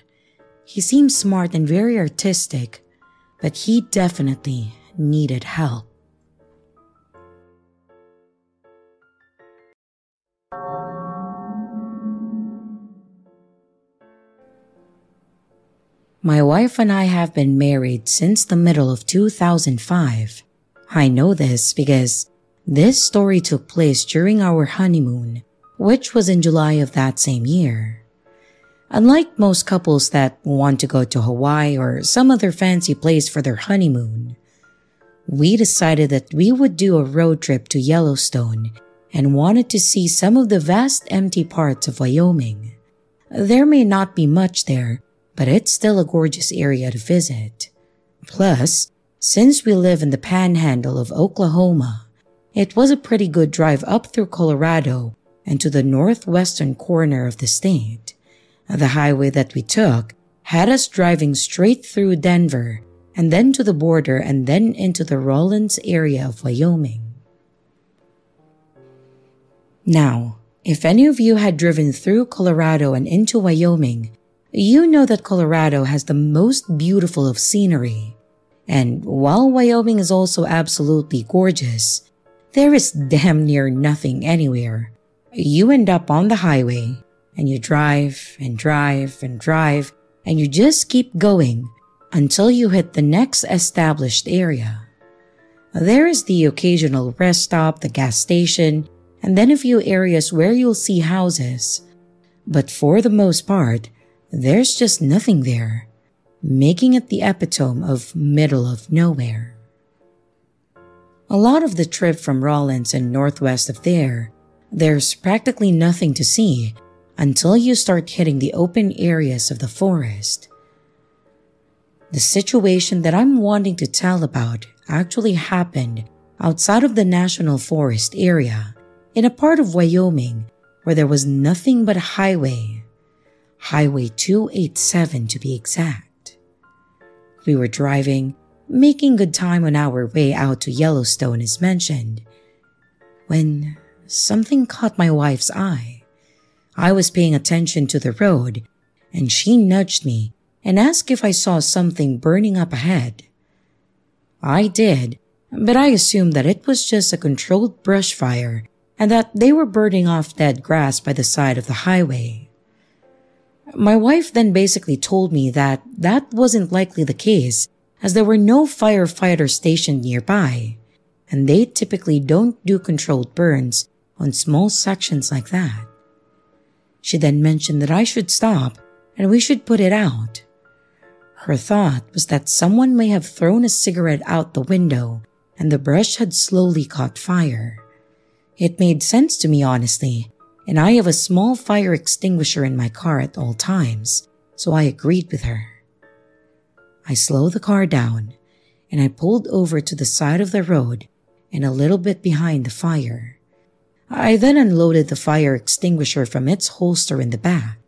He seems smart and very artistic, but he definitely needed help. My wife and I have been married since the middle of 2005. I know this because this story took place during our honeymoon, which was in July of that same year. Unlike most couples that want to go to Hawaii or some other fancy place for their honeymoon, we decided that we would do a road trip to Yellowstone and wanted to see some of the vast empty parts of Wyoming. There may not be much there, but it's still a gorgeous area to visit. Plus, since we live in the panhandle of Oklahoma, it was a pretty good drive up through Colorado and to the northwestern corner of the state. The highway that we took had us driving straight through Denver and then to the border and then into the Rawlins area of Wyoming. Now, if any of you had driven through Colorado and into Wyoming, you know that Colorado has the most beautiful of scenery. And while Wyoming is also absolutely gorgeous, there is damn near nothing anywhere. You end up on the highway, and you drive and drive and drive, and you just keep going until you hit the next established area. There is the occasional rest stop, the gas station, and then a few areas where you'll see houses. But for the most part, there's just nothing there, making it the epitome of middle of nowhere. A lot of the trip from Rawlins and northwest of there's practically nothing to see until you start hitting the open areas of the forest. The situation that I'm wanting to tell about actually happened outside of the National Forest area, in a part of Wyoming where there was nothing but a highway. Highway 287 to be exact. We were driving, making good time on our way out to Yellowstone as mentioned, when something caught my wife's eye. I was paying attention to the road, and she nudged me and asked if I saw something burning up ahead. I did, but I assumed that it was just a controlled brush fire and that they were burning off dead grass by the side of the highway. My wife then basically told me that that wasn't likely the case, as there were no firefighters stationed nearby, and they typically don't do controlled burns on small sections like that. She then mentioned that I should stop and we should put it out. Her thought was that someone may have thrown a cigarette out the window and the brush had slowly caught fire. It made sense to me, honestly, and I have a small fire extinguisher in my car at all times, so I agreed with her. I slowed the car down and I pulled over to the side of the road and a little bit behind the fire. I then unloaded the fire extinguisher from its holster in the back.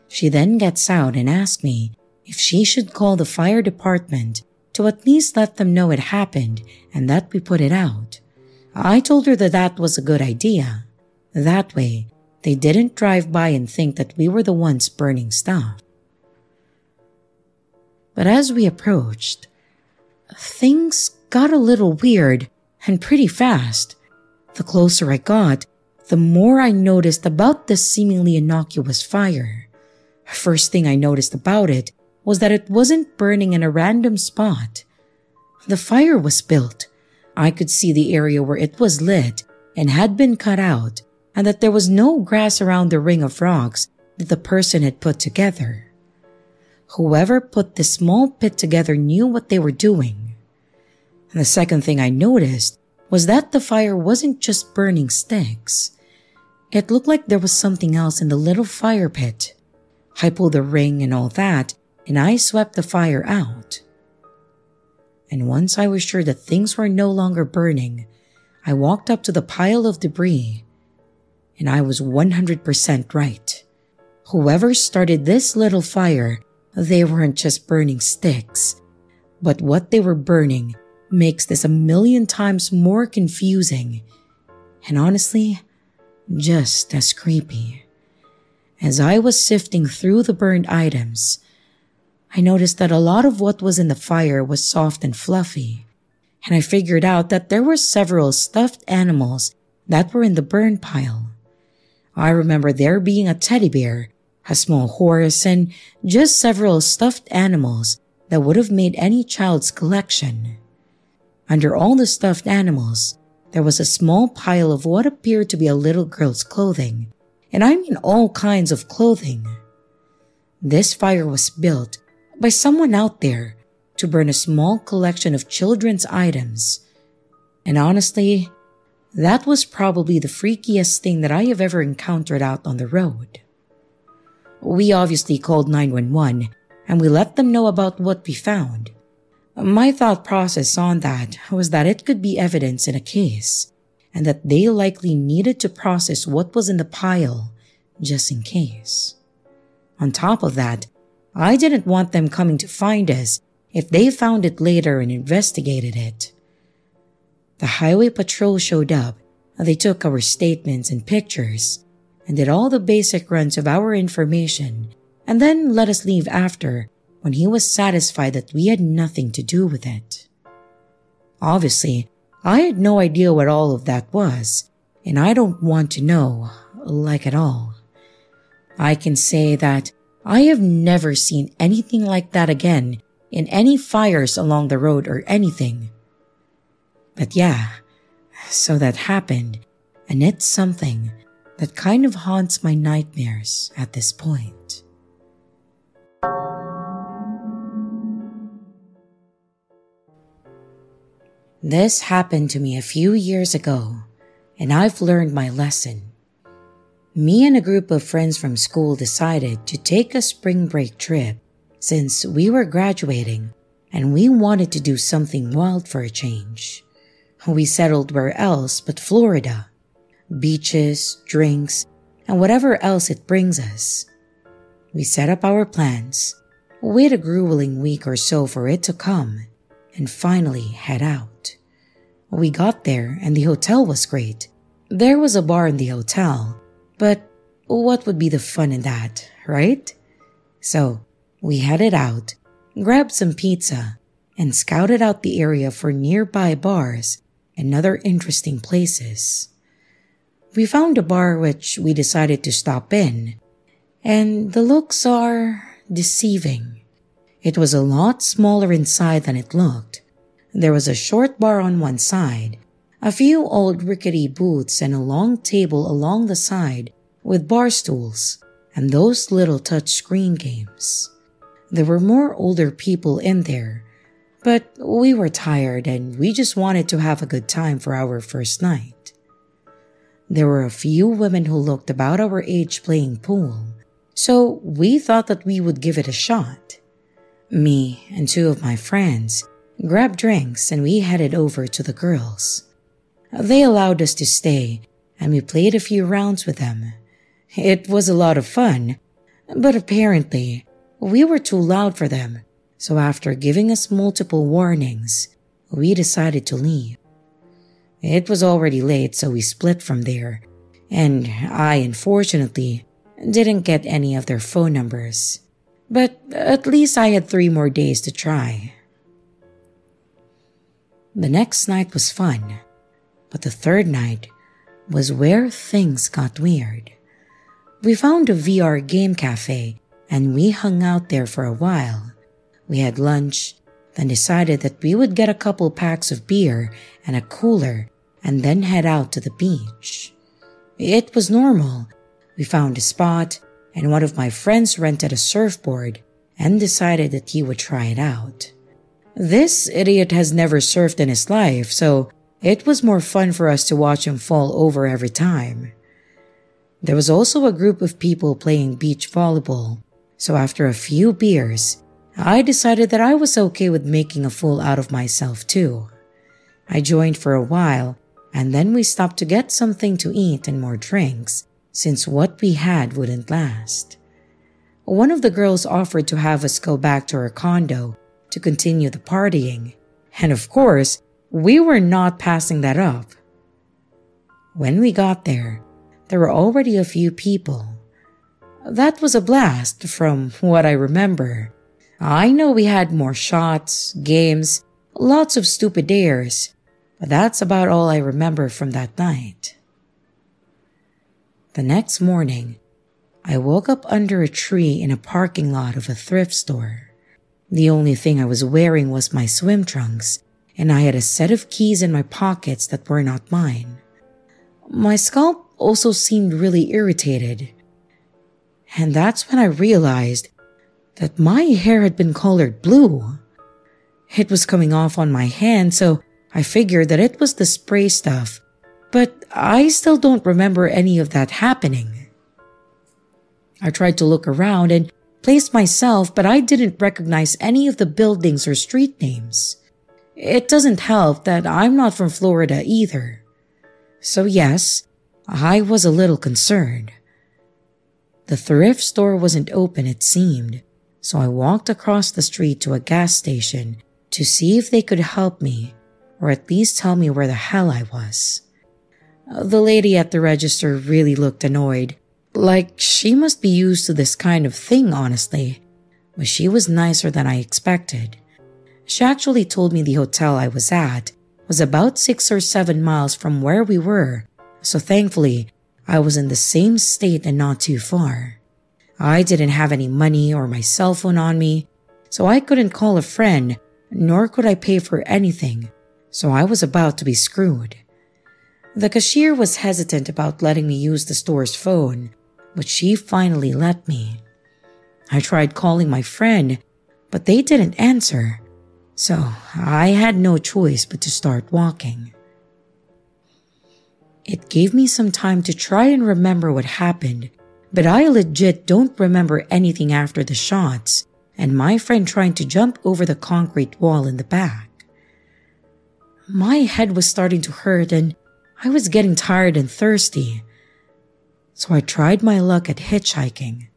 She then gets out and asks me if she should call the fire department to at least let them know it happened and that we put it out. I told her that that was a good idea. That way, they didn't drive by and think that we were the ones burning stuff. But as we approached, things got a little weird and pretty fast. The closer I got, the more I noticed about this seemingly innocuous fire. First thing I noticed about it was that it wasn't burning in a random spot. The fire was built. I could see the area where it was lit and had been cut out, and that there was no grass around the ring of rocks that the person had put together. Whoever put this small pit together knew what they were doing. And the second thing I noticed was that the fire wasn't just burning sticks. It looked like there was something else in the little fire pit. I pulled the ring and all that, and I swept the fire out. And once I was sure that things were no longer burning, I walked up to the pile of debris, and I was 100% right. Whoever started this little fire, they weren't just burning sticks, but what they were burning makes this a million times more confusing, and honestly, just as creepy. As I was sifting through the burned items, I noticed that a lot of what was in the fire was soft and fluffy, and I figured out that there were several stuffed animals that were in the burn pile. I remember there being a teddy bear, a small horse, and just several stuffed animals that would have made any child's collection. Under all the stuffed animals, there was a small pile of what appeared to be a little girl's clothing, and I mean all kinds of clothing. This fire was built by someone out there to burn a small collection of children's items, and honestly, that was probably the freakiest thing that I have ever encountered out on the road. We obviously called 911 and we let them know about what we found. My thought process on that was that it could be evidence in a case and that they likely needed to process what was in the pile just in case. On top of that, I didn't want them coming to find us if they found it later and investigated it. The highway patrol showed up and they took our statements and pictures and did all the basic runs of our information and then let us leave after when he was satisfied that we had nothing to do with it. Obviously, I had no idea what all of that was, and I don't want to know, like at all. I can say that I have never seen anything like that again in any fires along the road or anything. But yeah, so that happened, and it's something that kind of haunts my nightmares at this point. This happened to me a few years ago, and I've learned my lesson. Me and a group of friends from school decided to take a spring break trip since we were graduating and we wanted to do something wild for a change. We settled where else but Florida. Beaches, drinks, and whatever else it brings us. We set up our plans, wait a grueling week or so for it to come, and finally head out. We got there and the hotel was great, There was a bar in the hotel, but what would be the fun in that, right? So we headed out, grabbed some pizza, and scouted out the area for nearby bars and other interesting places. We found a bar which we decided to stop in, and the looks are deceiving. It was a lot smaller inside than it looked. There was a short bar on one side, a few old rickety booths, and a long table along the side with bar stools and those little touch-screen games. There were more older people in there, but we were tired and we just wanted to have a good time for our first night. There were a few women who looked about our age playing pool, so we thought that we would give it a shot. Me and two of my friends grabbed drinks and we headed over to the girls. They allowed us to stay and we played a few rounds with them. It was a lot of fun, but apparently we were too loud for them, so after giving us multiple warnings, we decided to leave. It was already late, so we split from there, and I unfortunately didn't get any of their phone numbers, but at least I had 3 more days to try. The next night was fun, but the third night was where things got weird. We found a VR game cafe and we hung out there for a while. We had lunch, then decided that we would get a couple packs of beer and a cooler and then head out to the beach. It was normal. We found a spot and one of my friends rented a surfboard and decided that he would try it out. This idiot has never surfed in his life, so it was more fun for us to watch him fall over every time. There was also a group of people playing beach volleyball, so after a few beers, I decided that I was okay with making a fool out of myself too. I joined for a while, and then we stopped to get something to eat and more drinks, since what we had wouldn't last. One of the girls offered to have us go back to her condo to continue the partying, and of course, we were not passing that up. When we got there were already a few people. That was a blast from what I remember. I know we had more shots, games, lots of stupid dares, but that's about all I remember from that night. The next morning, I woke up under a tree in a parking lot of a thrift store. The only thing I was wearing was my swim trunks, and I had a set of keys in my pockets that were not mine. My scalp also seemed really irritated, and that's when I realized that my hair had been colored blue. It was coming off on my hand, so I figured that it was the spray stuff, but I still don't remember any of that happening. I tried to look around and place myself, but I didn't recognize any of the buildings or street names. It doesn't help that I'm not from Florida either. So yes, I was a little concerned. The thrift store wasn't open, it seemed, so I walked across the street to a gas station to see if they could help me, or at least tell me where the hell I was. The lady at the register really looked annoyed, like she must be used to this kind of thing, honestly, but she was nicer than I expected. She actually told me the hotel I was at was about 6 or 7 miles from where we were, so thankfully, I was in the same state and not too far. I didn't have any money or my cell phone on me, so I couldn't call a friend, nor could I pay for anything, so I was about to be screwed. The cashier was hesitant about letting me use the store's phone, but she finally let me. I tried calling my friend, but they didn't answer, so I had no choice but to start walking. It gave me some time to try and remember what happened, but I legit don't remember anything after the shots and my friend trying to jump over the concrete wall in the back. My head was starting to hurt and I was getting tired and thirsty, so I tried my luck at hitchhiking.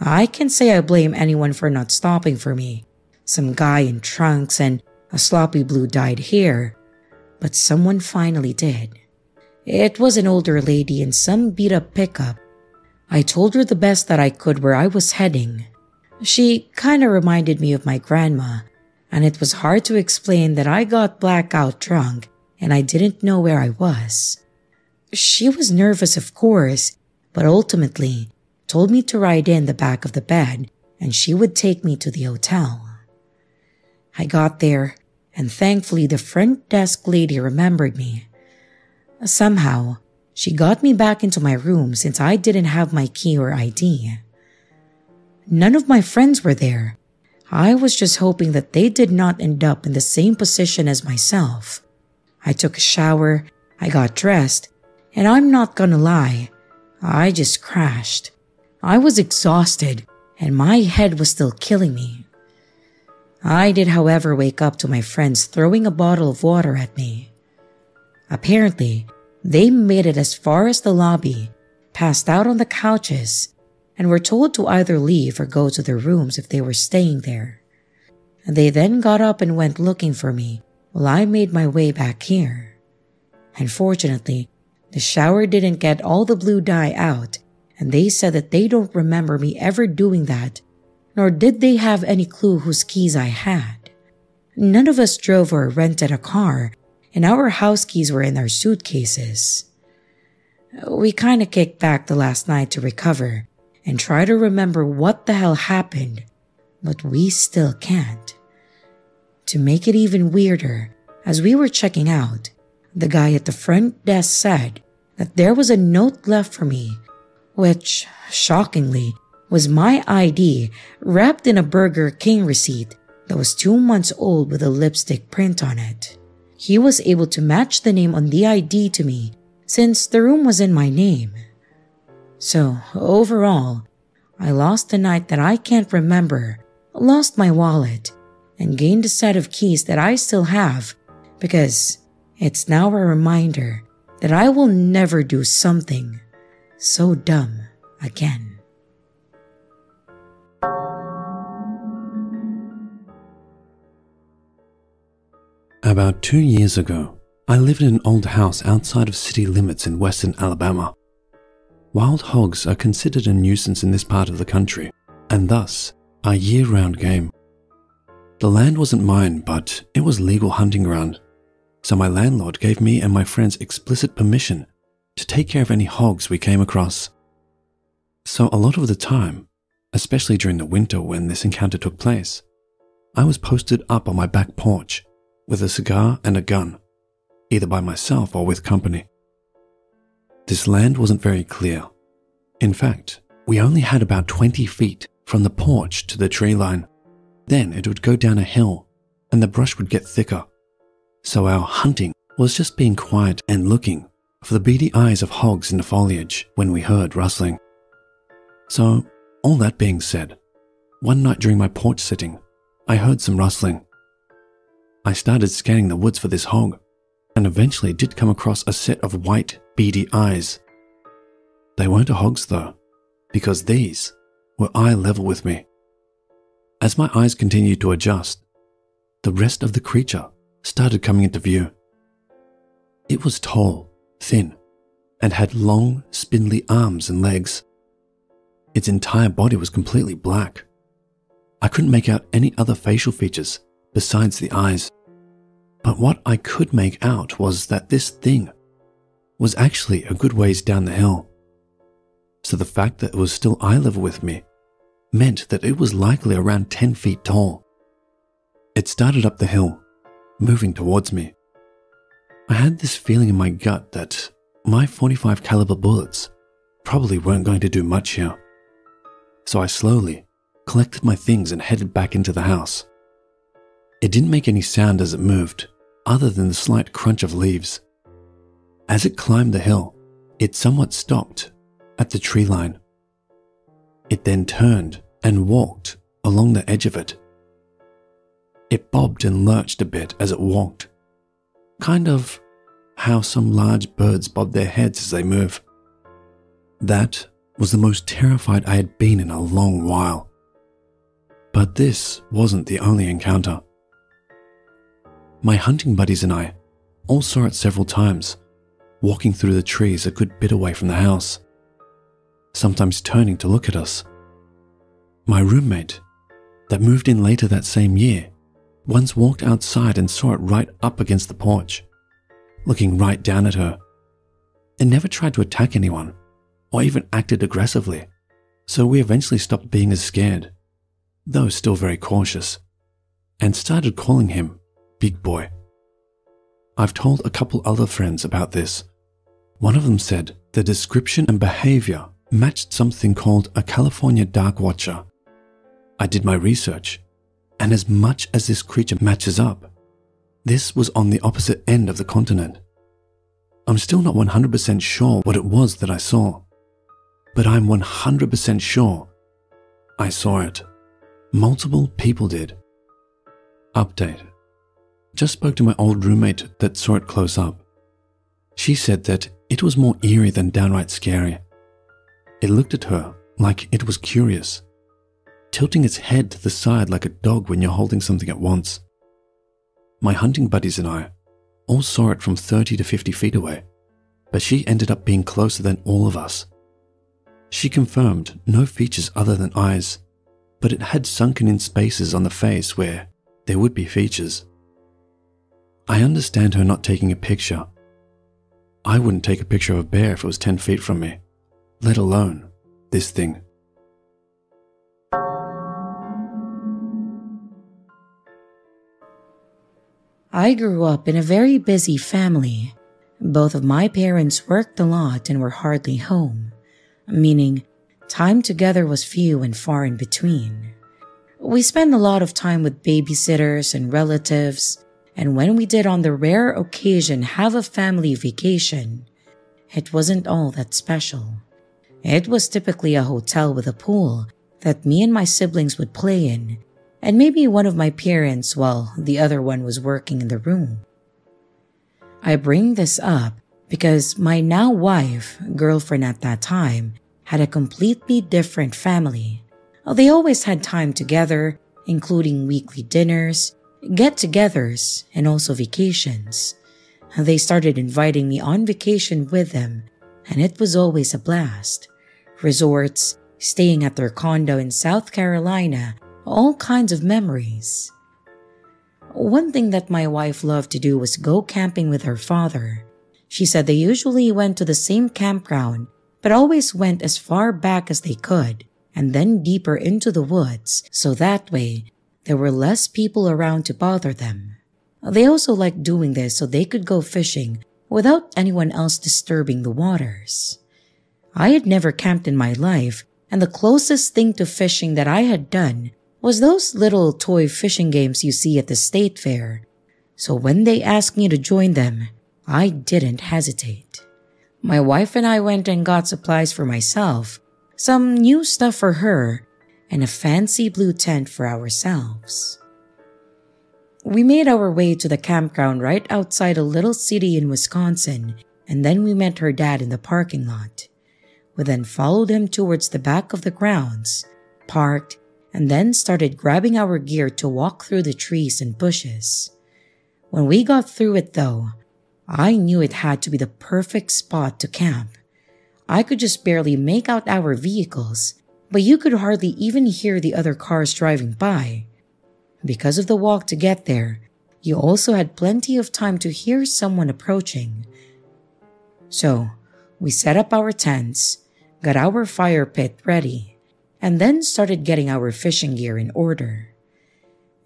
I can't say I blame anyone for not stopping for me, some guy in trunks and a sloppy blue dyed hair, but someone finally did. It was an older lady in some beat-up pickup. I told her the best that I could where I was heading. She kinda reminded me of my grandma, and it was hard to explain that I got blackout drunk and I didn't know where I was. She was nervous, of course, but ultimately told me to ride in the back of the bed and she would take me to the hotel. I got there, and thankfully the front desk lady remembered me. Somehow, she got me back into my room since I didn't have my key or ID. None of my friends were there. I was just hoping that they did not end up in the same position as myself. I took a shower, I got dressed, and I'm not gonna lie, I just crashed. I was exhausted, and my head was still killing me. I did, however, wake up to my friends throwing a bottle of water at me. Apparently, they made it as far as the lobby, passed out on the couches, and were told to either leave or go to their rooms if they were staying there. They then got up and went looking for me while I made my way back here. Unfortunately, the shower didn't get all the blue dye out, and they said that they don't remember me ever doing that, nor did they have any clue whose keys I had. None of us drove or rented a car, and our house keys were in our suitcases. We kinda kicked back the last night to recover and try to remember what the hell happened, but we still can't. To make it even weirder, as we were checking out, the guy at the front desk said that there was a note left for me, which, shockingly, was my ID wrapped in a Burger King receipt that was 2 months old with a lipstick print on it. He was able to match the name on the ID to me since the room was in my name. So, overall, I lost a night that I can't remember, lost my wallet, and gained a set of keys that I still have because it's now a reminder that I will never do something so dumb again. About 2 years ago, I lived in an old house outside of city limits in western Alabama. Wild hogs are considered a nuisance in this part of the country, and thus a year-round game. The land wasn't mine, but it was legal hunting ground, so my landlord gave me and my friends explicit permission to take care of any hogs we came across. So a lot of the time, especially during the winter when this encounter took place, I was posted up on my back porch with a cigar and a gun, either by myself or with company. This land wasn't very clear. In fact, we only had about 20 feet from the porch to the tree line. Then it would go down a hill and the brush would get thicker. So our hunting was just being quiet and looking for the beady eyes of hogs in the foliage when we heard rustling. So, all that being said, one night during my porch sitting, I heard some rustling. I started scanning the woods for this hog, and eventually did come across a set of white, beady eyes. They weren't a hog's though, because these were eye level with me. As my eyes continued to adjust, the rest of the creature started coming into view. It was tall, thin, and had long, spindly arms and legs. Its entire body was completely black. I couldn't make out any other facial features besides the eyes. But what I could make out was that this thing was actually a good ways down the hill. So the fact that it was still eye level with me meant that it was likely around 10 feet tall. It started up the hill, moving towards me. I had this feeling in my gut that my .45 caliber bullets probably weren't going to do much here. So I slowly collected my things and headed back into the house. It didn't make any sound as it moved, other than the slight crunch of leaves. As it climbed the hill, it somewhat stopped at the tree line. It then turned and walked along the edge of it. It bobbed and lurched a bit as it walked, kind of how some large birds bob their heads as they move. That was the most terrified I had been in a long while. But this wasn't the only encounter. My hunting buddies and I all saw it several times, walking through the trees a good bit away from the house, sometimes turning to look at us. My roommate, that moved in later that same year, once walked outside and saw it right up against the porch, looking right down at her. It never tried to attack anyone, or even acted aggressively, so we eventually stopped being as scared, though still very cautious, and started calling him Big Boy. I've told a couple other friends about this. One of them said the description and behavior matched something called a California Dark Watcher. I did my research, and as much as this creature matches up, this was on the opposite end of the continent. I'm still not 100% sure what it was that I saw, but I'm 100% sure I saw it. Multiple people did. Update. Just spoke to my old roommate that saw it close up. She said that it was more eerie than downright scary. It looked at her like it was curious, tilting its head to the side like a dog when you're holding something at once. My hunting buddies and I all saw it from 30 to 50 feet away, but she ended up being closer than all of us. She confirmed no features other than eyes, but it had sunken in spaces on the face where there would be features. I understand her not taking a picture. I wouldn't take a picture of a bear if it was 10 feet from me, let alone this thing. I grew up in a very busy family. Both of my parents worked a lot and were hardly home, meaning time together was few and far in between. We spent a lot of time with babysitters and relatives, and when we did on the rare occasion have a family vacation, it wasn't all that special. It was typically a hotel with a pool that me and my siblings would play in, and maybe one of my parents while the other one was working in the room. I bring this up because my now wife, girlfriend at that time, had a completely different family. They always had time together, including weekly dinners, get-togethers, and also vacations. They started inviting me on vacation with them, and it was always a blast. Resorts, staying at their condo in South Carolina, all kinds of memories. One thing that my wife loved to do was go camping with her father. She said they usually went to the same campground, but always went as far back as they could, and then deeper into the woods, so that way there were less people around to bother them. They also liked doing this so they could go fishing without anyone else disturbing the waters. I had never camped in my life, and the closest thing to fishing that I had done was those little toy fishing games you see at the state fair. So when they asked me to join them, I didn't hesitate. My wife and I went and got supplies for myself, some new stuff for her, and a fancy blue tent for ourselves. We made our way to the campground right outside a little city in Wisconsin, and then we met her dad in the parking lot. We then followed him towards the back of the grounds, parked, and then started grabbing our gear to walk through the trees and bushes. When we got through it though, I knew it had to be the perfect spot to camp. I could just barely make out our vehicles, but you could hardly even hear the other cars driving by. Because of the walk to get there, you also had plenty of time to hear someone approaching. So, we set up our tents, got our fire pit ready, and then started getting our fishing gear in order.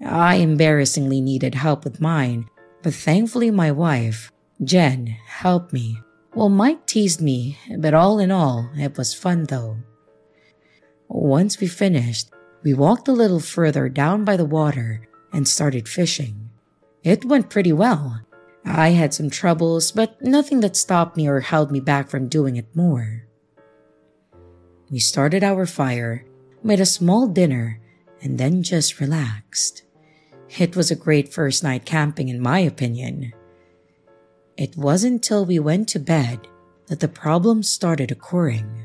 I embarrassingly needed help with mine, but thankfully my wife, Jen, helped me. Well, Mike teased me, but all in all, it was fun though. Once we finished, we walked a little further down by the water and started fishing. It went pretty well. I had some troubles, but nothing that stopped me or held me back from doing it more. We started our fire, made a small dinner, and then just relaxed. It was a great first night camping in my opinion. It wasn't until we went to bed that the problems started occurring.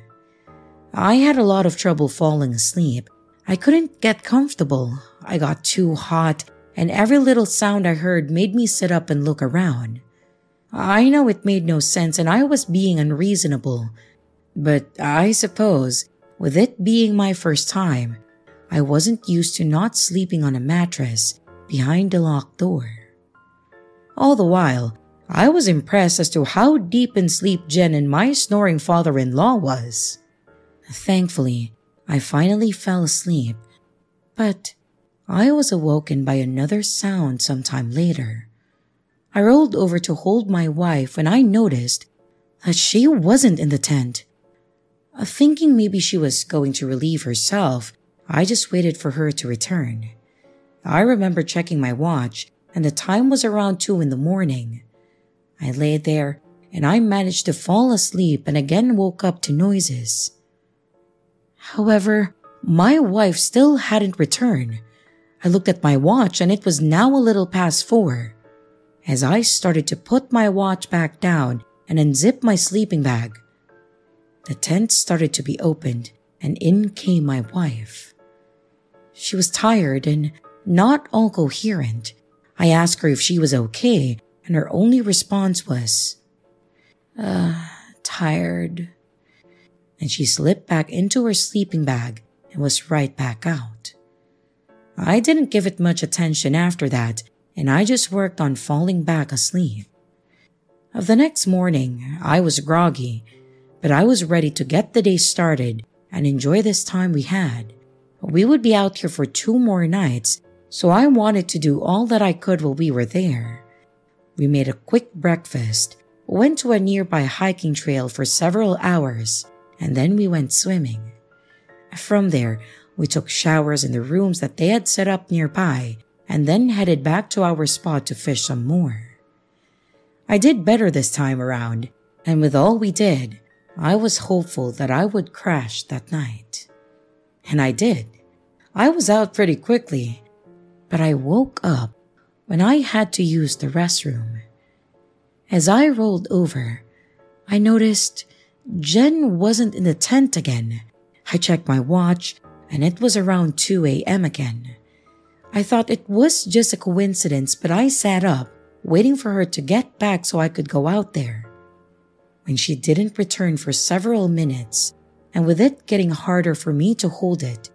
I had a lot of trouble falling asleep. I couldn't get comfortable. I got too hot, and every little sound I heard made me sit up and look around. I know it made no sense and I was being unreasonable, but I suppose, with it being my first time, I wasn't used to not sleeping on a mattress behind a locked door. All the while, I was impressed as to how deep in sleep Jen and my snoring father-in-law was. Thankfully, I finally fell asleep, but I was awoken by another sound sometime later. I rolled over to hold my wife when I noticed that she wasn't in the tent. Thinking maybe she was going to relieve herself, I just waited for her to return. I remember checking my watch, and the time was around 2 in the morning. I lay there, and I managed to fall asleep and again woke up to noises. However, my wife still hadn't returned. I looked at my watch, and it was now a little past 4. As I started to put my watch back down and unzip my sleeping bag, the tent started to be opened, and in came my wife. She was tired and not all coherent. I asked her if she was okay, and her only response was, tired. And she slipped back into her sleeping bag and was right back out. I didn't give it much attention after that, and I just worked on falling back asleep. The next morning, I was groggy, but I was ready to get the day started and enjoy this time we had. We would be out here for 2 more nights, so I wanted to do all that I could while we were there. We made a quick breakfast, went to a nearby hiking trail for several hours, and then we went swimming. From there, we took showers in the rooms that they had set up nearby, and then headed back to our spot to fish some more. I did better this time around, and with all we did, I was hopeful that I would crash that night. And I did. I was out pretty quickly, but I woke up when I had to use the restroom. As I rolled over, I noticed Jen wasn't in the tent again. I checked my watch, and it was around 2 a.m. again. I thought it was just a coincidence, but I sat up, waiting for her to get back so I could go out there. When she didn't return for several minutes, and with it getting harder for me to hold it,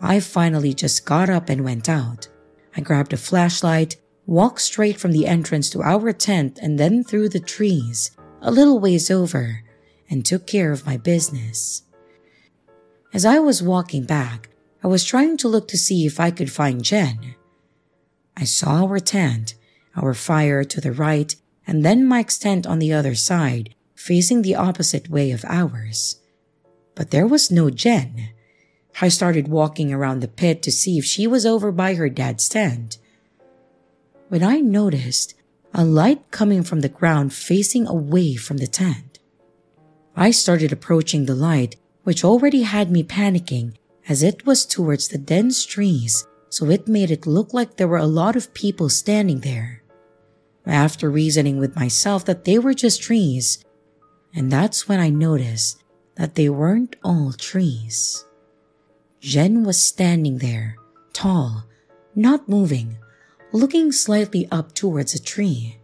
I finally just got up and went out. I grabbed a flashlight, walked straight from the entrance to our tent and then through the trees, a little ways over, and took care of my business. As I was walking back, I was trying to look to see if I could find Jen. I saw our tent, our fire to the right, and then Mike's tent on the other side, facing the opposite way of ours. But there was no Jen. I started walking around the pit to see if she was over by her dad's tent, when I noticed a light coming from the ground facing away from the tent. I started approaching the light, which already had me panicking as it was towards the dense trees, so it made it look like there were a lot of people standing there. After reasoning with myself that they were just trees, and that's when I noticed that they weren't all trees. Jen was standing there, tall, not moving, looking slightly up towards a tree.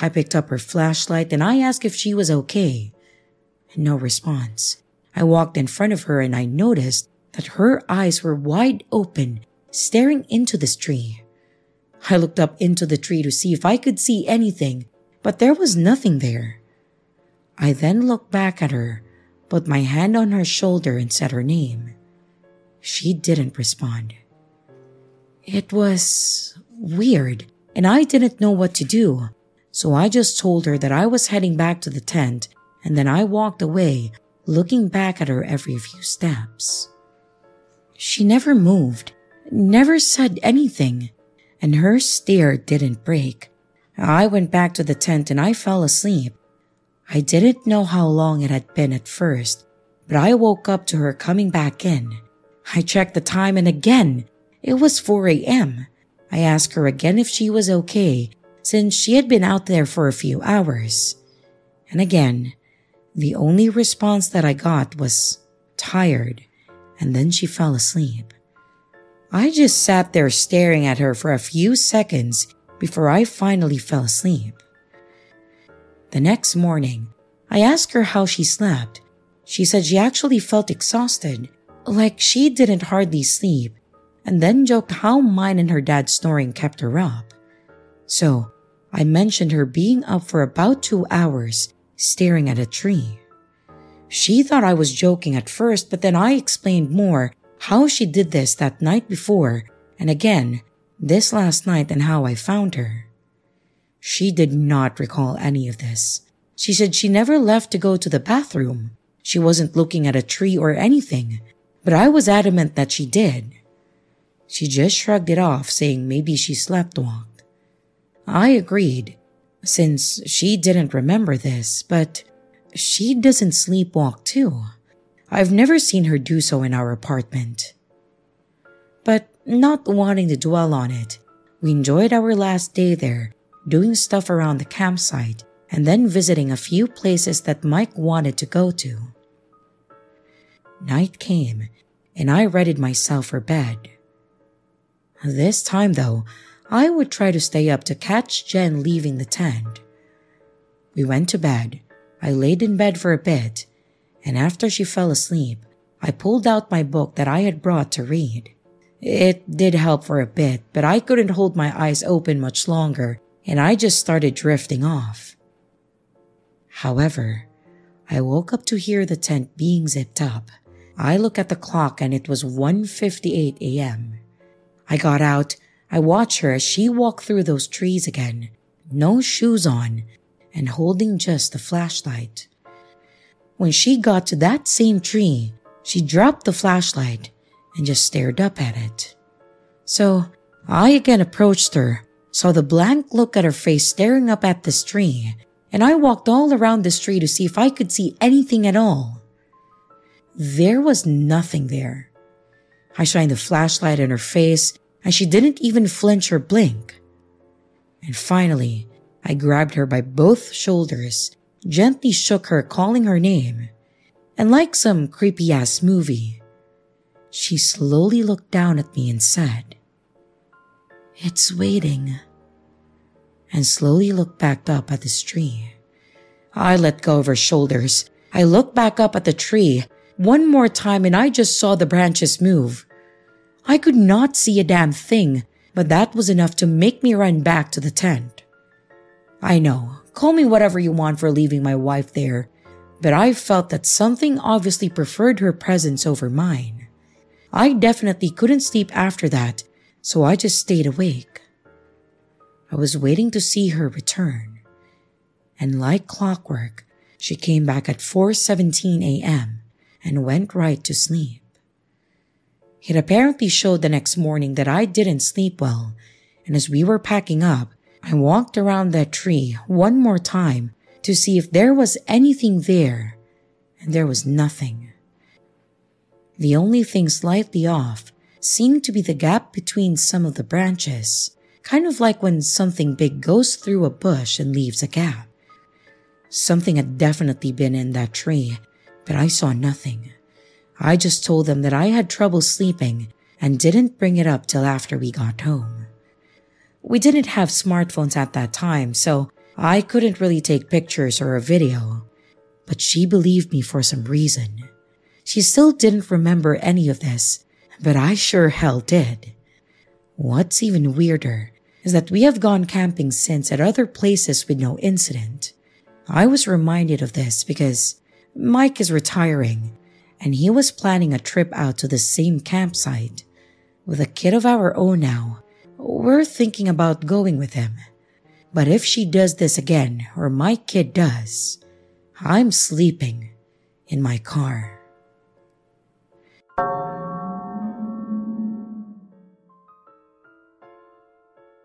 I picked up her flashlight and I asked if she was okay. No response. I walked in front of her and I noticed that her eyes were wide open, staring into this tree. I looked up into the tree to see if I could see anything, but there was nothing there. I then looked back at her, put my hand on her shoulder and said her name. She didn't respond. It was weird, and I didn't know what to do, so I just told her that I was heading back to the tent, and then I walked away, looking back at her every few steps. She never moved, never said anything, and her stare didn't break. I went back to the tent and I fell asleep. I didn't know how long it had been at first, but I woke up to her coming back in. I checked the time and again, it was 4 a.m. I asked her again if she was okay, since she had been out there for a few hours. And again, the only response that I got was tired, and then she fell asleep. I just sat there staring at her for a few seconds before I finally fell asleep. The next morning, I asked her how she slept. She said she actually felt exhausted, like she didn't hardly sleep, and then joked how mine and her dad's snoring kept her up. So, I mentioned her being up for about 2 hours, staring at a tree. She thought I was joking at first, but then I explained more how she did this that night before, and again, this last night, and how I found her. She did not recall any of this. She said she never left to go to the bathroom. She wasn't looking at a tree or anything, but I was adamant that she did. She just shrugged it off, saying maybe she sleptwalked. I agreed, since she didn't remember this, but she doesn't sleepwalk too. I've never seen her do so in our apartment. But not wanting to dwell on it, we enjoyed our last day there, doing stuff around the campsite, and then visiting a few places that Mike wanted to go to. Night came, and I readied myself for bed. This time, though, I would try to stay up to catch Jen leaving the tent. We went to bed. I laid in bed for a bit, and after she fell asleep, I pulled out my book that I had brought to read. It did help for a bit, but I couldn't hold my eyes open much longer, and I just started drifting off. However, I woke up to hear the tent being zipped up. I looked at the clock and it was 1:58 a.m. I got out. I watched her as she walked through those trees again, no shoes on, and holding just the flashlight. When she got to that same tree, she dropped the flashlight and just stared up at it. So I again approached her, saw the blank look at her face staring up at this tree, and I walked all around this tree to see if I could see anything at all. There was nothing there. I shined the flashlight in her face, and she didn't even flinch or blink. And finally, I grabbed her by both shoulders, gently shook her, calling her name, and like some creepy-ass movie, she slowly looked down at me and said, "It's waiting," and slowly looked back up at this tree. I let go of her shoulders. I looked back up at the tree one more time and I just saw the branches move. I could not see a damn thing, but that was enough to make me run back to the tent. I know, call me whatever you want for leaving my wife there, but I felt that something obviously preferred her presence over mine. I definitely couldn't sleep after that, so I just stayed awake. I was waiting to see her return, and like clockwork, she came back at 4:17 a.m. and went right to sleep. It apparently showed the next morning that I didn't sleep well, and as we were packing up, I walked around that tree one more time to see if there was anything there, and there was nothing. The only thing slightly off seemed to be the gap between some of the branches, kind of like when something big goes through a bush and leaves a gap. Something had definitely been in that tree, but I saw nothing. I just told them that I had trouble sleeping and didn't bring it up till after we got home. We didn't have smartphones at that time, so I couldn't really take pictures or a video, but she believed me for some reason. She still didn't remember any of this, but I sure hell did. What's even weirder is that we have gone camping since at other places with no incident. I was reminded of this because Mike is retiring, and he was planning a trip out to the same campsite. With a kid of our own now, we're thinking about going with him. But if she does this again, or my kid does, I'm sleeping in my car.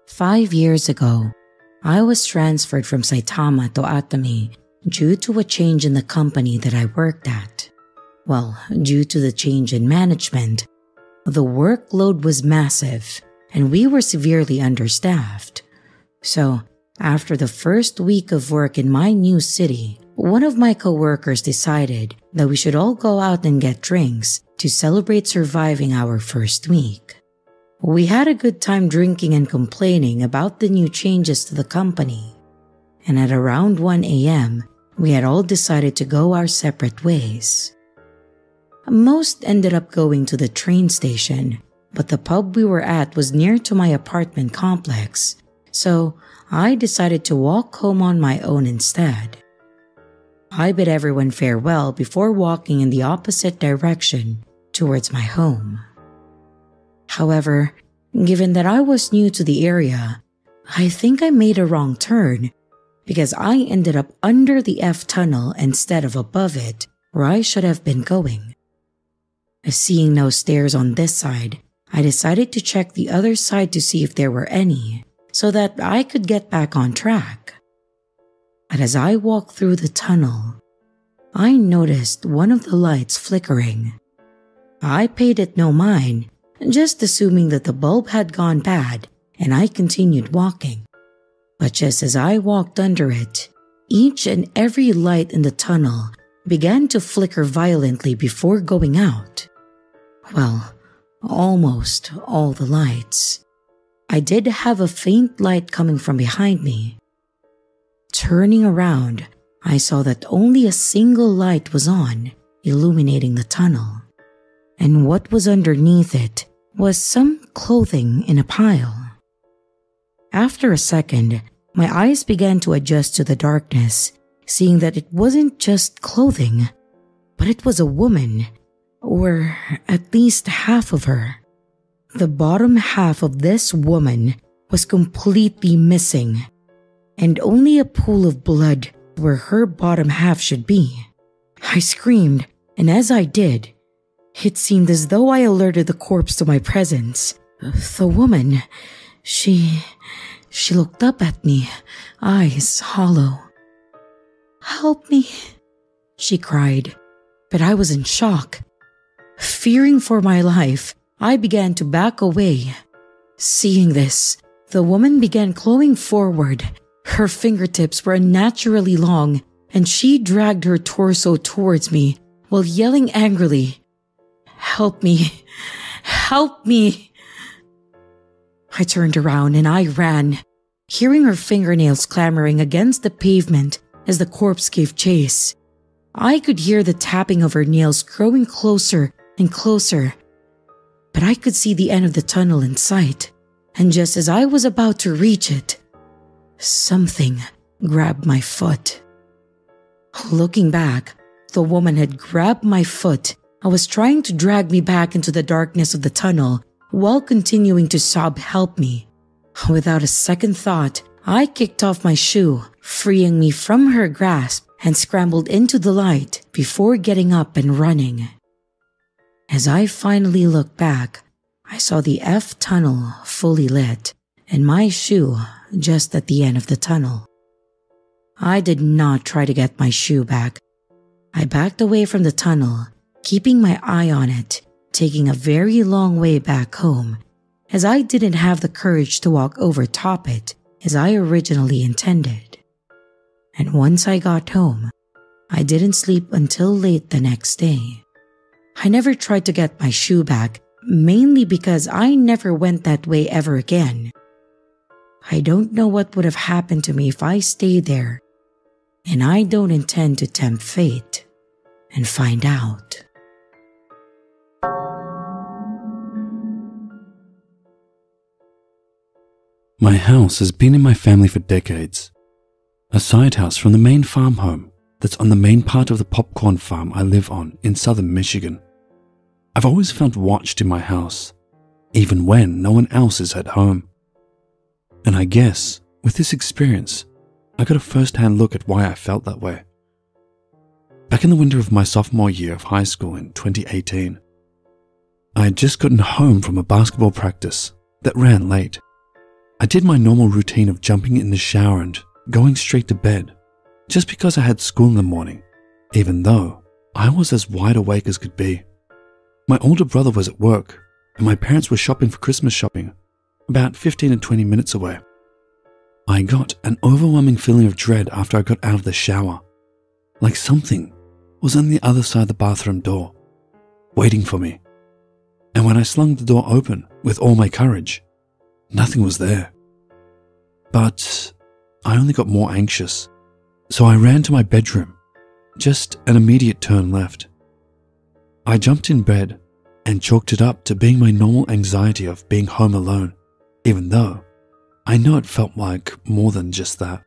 "5 years ago, I was transferred from Saitama to Atami due to a change in the company that I worked at. Well, due to the change in management, the workload was massive and we were severely understaffed. So, after the first week of work in my new city, one of my coworkers decided that we should all go out and get drinks to celebrate surviving our first week. We had a good time drinking and complaining about the new changes to the company. and at around 1 a.m., we had all decided to go our separate ways. Most ended up going to the train station, but the pub we were at was near to my apartment complex, so I decided to walk home on my own instead. I bid everyone farewell before walking in the opposite direction towards my home. However, given that I was new to the area, I think I made a wrong turn because I ended up under the F tunnel instead of above it where I should have been going. Seeing no stairs on this side, I decided to check the other side to see if there were any so that I could get back on track. But as I walked through the tunnel, I noticed one of the lights flickering. I paid it no mind, just assuming that the bulb had gone bad, and I continued walking. But just as I walked under it, each and every light in the tunnel began to flicker violently before going out. Well, almost all the lights. I did have a faint light coming from behind me. Turning around, I saw that only a single light was on, illuminating the tunnel. And what was underneath it was some clothing in a pile. After a second, my eyes began to adjust to the darkness, seeing that it wasn't just clothing, but it was a woman, or at least half of her. The bottom half of this woman was completely missing, and only a pool of blood where her bottom half should be. I screamed, and as I did, it seemed as though I alerted the corpse to my presence. The woman, she looked up at me, eyes hollow. "Help me," she cried, but I was in shock. Fearing for my life, I began to back away. Seeing this, the woman began clawing forward. Her fingertips were unnaturally long, and she dragged her torso towards me while yelling angrily, "Help me! Help me!" I turned around and I ran, hearing her fingernails clamoring against the pavement as the corpse gave chase. I could hear the tapping of her nails growing closer and closer, but I could see the end of the tunnel in sight, and just as I was about to reach it, something grabbed my foot. Looking back, the woman had grabbed my foot and was trying to drag me back into the darkness of the tunnel while continuing to sob, "Help me." Without a second thought, I kicked off my shoe, freeing me from her grasp, and scrambled into the light before getting up and running. As I finally looked back, I saw the F tunnel fully lit and my shoe just at the end of the tunnel. I did not try to get my shoe back. I backed away from the tunnel, keeping my eye on it, taking a very long way back home, as I didn't have the courage to walk over top it as I originally intended. And once I got home, I didn't sleep until late the next day. I never tried to get my shoe back, mainly because I never went that way ever again. I don't know what would have happened to me if I stayed there, and I don't intend to tempt fate and find out. My house has been in my family for decades. A side house from the main farm home that's on the main part of the popcorn farm I live on in southern Michigan. I've always felt watched in my house, even when no one else is at home. And I guess, with this experience, I got a first-hand look at why I felt that way. Back in the winter of my sophomore year of high school in 2018, I had just gotten home from a basketball practice that ran late. I did my normal routine of jumping in the shower and going straight to bed, just because I had school in the morning, even though I was as wide awake as could be. My older brother was at work, and my parents were shopping for Christmas shopping, about 15 to 20 minutes away. I got an overwhelming feeling of dread after I got out of the shower, like something was on the other side of the bathroom door, waiting for me. And when I slung the door open with all my courage, nothing was there. But I only got more anxious, so I ran to my bedroom, just an immediate turn left. I jumped in bed and chalked it up to being my normal anxiety of being home alone, even though I know it felt like more than just that.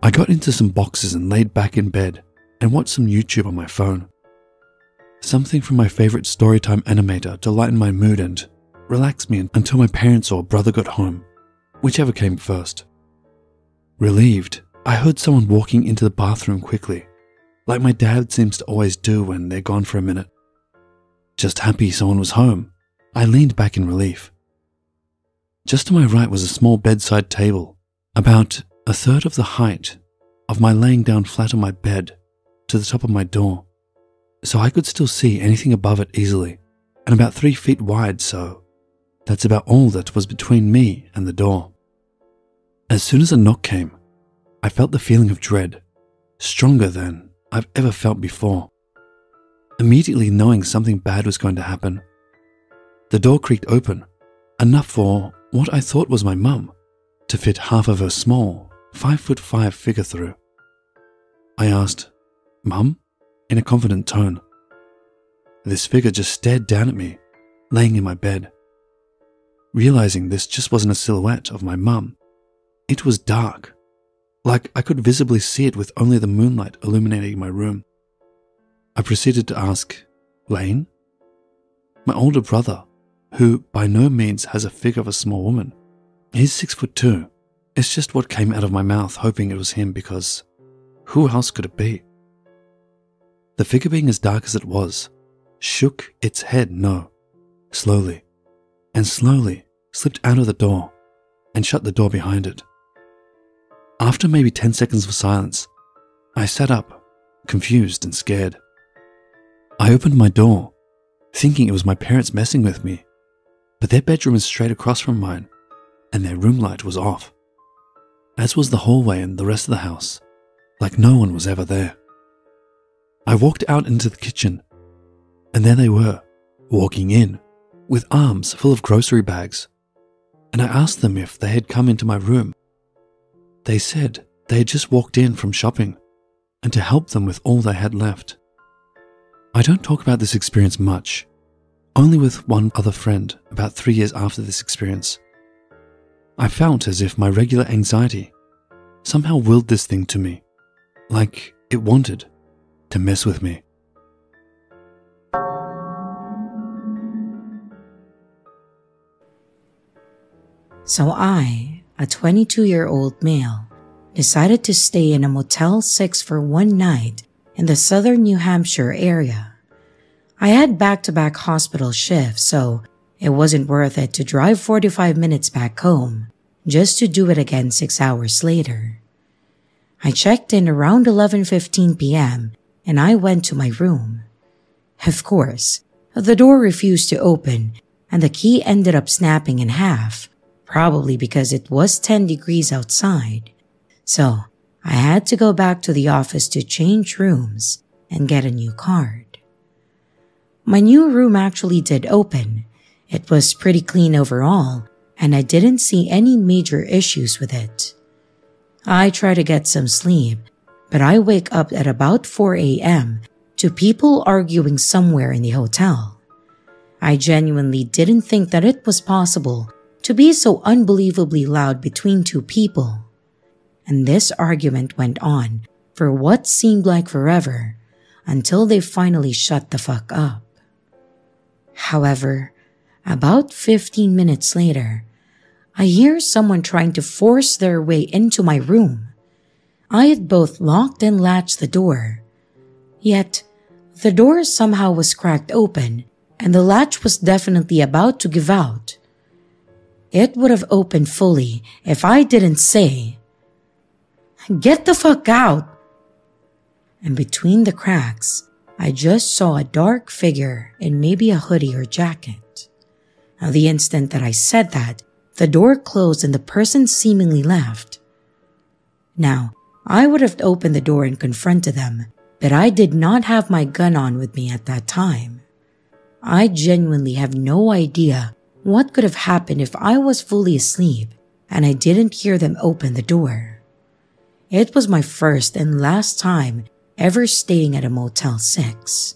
I got into some boxes and laid back in bed and watched some YouTube on my phone. Something from my favorite storytime animator to lighten my mood and relax me until my parents or brother got home, whichever came first. Relieved, I heard someone walking into the bathroom quickly, like my dad seems to always do when they're gone for a minute. Just happy someone was home, I leaned back in relief. Just to my right was a small bedside table, about a third of the height of my laying down flat on my bed to the top of my door, so I could still see anything above it easily, and about 3 feet wide, so that's about all that was between me and the door. As soon as a knock came, I felt the feeling of dread, stronger than I've ever felt before, immediately knowing something bad was going to happen. The door creaked open, enough for what I thought was my mum to fit half of her small 5'5" figure through. I asked, "Mum?" in a confident tone. This figure just stared down at me, laying in my bed. Realizing this just wasn't a silhouette of my mum, it was dark, like I could visibly see it with only the moonlight illuminating my room. I proceeded to ask, "Lane?" My older brother, who by no means has a figure of a small woman, he's 6'2". It's just what came out of my mouth, hoping it was him, because who else could it be? The figure, being as dark as it was, shook its head no, slowly, and slowly slipped out of the door and shut the door behind it. After maybe 10 seconds of silence, I sat up, confused and scared. I opened my door, thinking it was my parents messing with me, but their bedroom is straight across from mine, and their room light was off, as was the hallway and the rest of the house, like no one was ever there. I walked out into the kitchen, and there they were, walking in, with arms full of grocery bags, and I asked them if they had come into my room. They said they had just walked in from shopping, and to help them with all they had left. I don't talk about this experience much, only with one other friend about 3 years after this experience. I felt as if my regular anxiety somehow willed this thing to me, like it wanted to mess with me. So I, a 22-year-old male, decided to stay in a Motel 6 for one night in the southern New Hampshire area. I had back-to-back hospital shifts, so it wasn't worth it to drive 45 minutes back home just to do it again 6 hours later. I checked in around 11:15 p.m. and I went to my room. Of course, the door refused to open and the key ended up snapping in half, probably because it was 10 degrees outside. So I had to go back to the office to change rooms and get a new card. My new room actually did open. It was pretty clean overall, and I didn't see any major issues with it. I try to get some sleep, but I wake up at about 4 a.m. to people arguing somewhere in the hotel. I genuinely didn't think that it was possible to be so unbelievably loud between two people. And this argument went on for what seemed like forever until they finally shut the fuck up. However, about 15 minutes later, I hear someone trying to force their way into my room. I had both locked and latched the door. Yet, the door somehow was cracked open and the latch was definitely about to give out. It would have opened fully if I didn't say, "Get the fuck out!" And between the cracks, I just saw a dark figure in maybe a hoodie or jacket. Now, the instant that I said that, the door closed and the person seemingly left. Now, I would have opened the door and confronted them, but I did not have my gun on with me at that time. I genuinely have no idea what could have happened if I was fully asleep and I didn't hear them open the door. It was my first and last time ever staying at a Motel 6.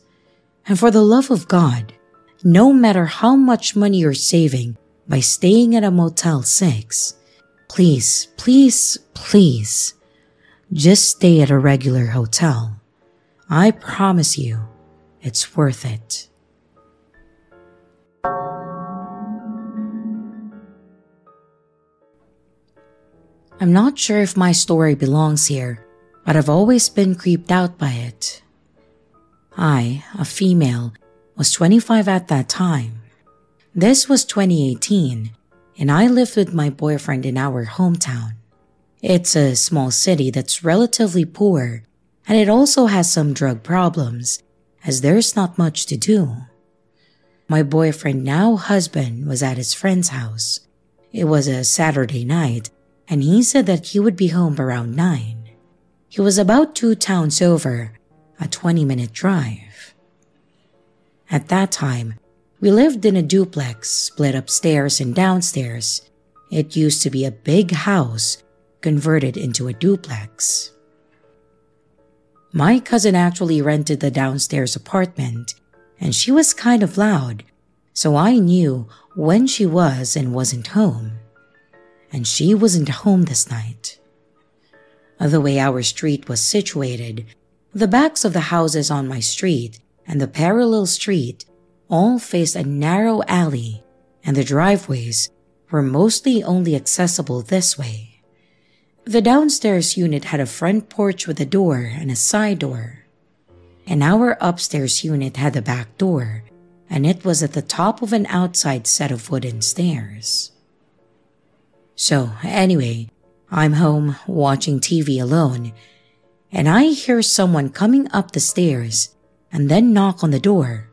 And for the love of God, no matter how much money you're saving by staying at a Motel 6, please, please, please, just stay at a regular hotel. I promise you, it's worth it. I'm not sure if my story belongs here, but I've always been creeped out by it. I, a female, was 25 at that time. This was 2018, and I lived with my boyfriend in our hometown. It's a small city that's relatively poor, and it also has some drug problems, as there's not much to do. My boyfriend, now husband, was at his friend's house. It was a Saturday night, and he said that he would be home around 9. He was about 2 towns over, a 20-minute drive. At that time, we lived in a duplex, split upstairs and downstairs. It used to be a big house, converted into a duplex. My cousin actually rented the downstairs apartment, and she was kind of loud, so I knew when she was and wasn't home. And she wasn't home this night. The way our street was situated, the backs of the houses on my street and the parallel street all faced a narrow alley, and the driveways were mostly only accessible this way. The downstairs unit had a front porch with a door and a side door, and our upstairs unit had a back door, and it was at the top of an outside set of wooden stairs. So anyway, I'm home watching TV alone, and I hear someone coming up the stairs and then knock on the door.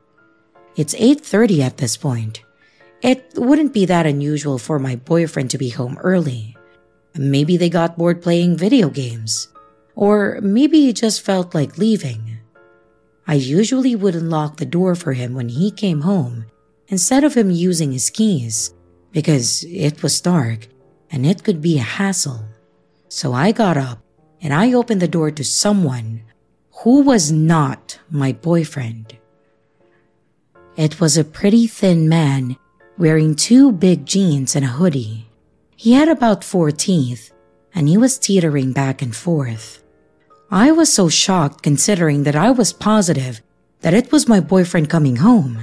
It's 8:30 at this point. It wouldn't be that unusual for my boyfriend to be home early. Maybe they got bored playing video games, or maybe he just felt like leaving. I usually would unlock the door for him when he came home instead of him using his keys, because it was dark and it could be a hassle. So I got up and I opened the door to someone who was not my boyfriend. It was a pretty thin man wearing 2 big jeans and a hoodie. He had about 4 teeth, and he was teetering back and forth. I was so shocked considering that I was positive that it was my boyfriend coming home.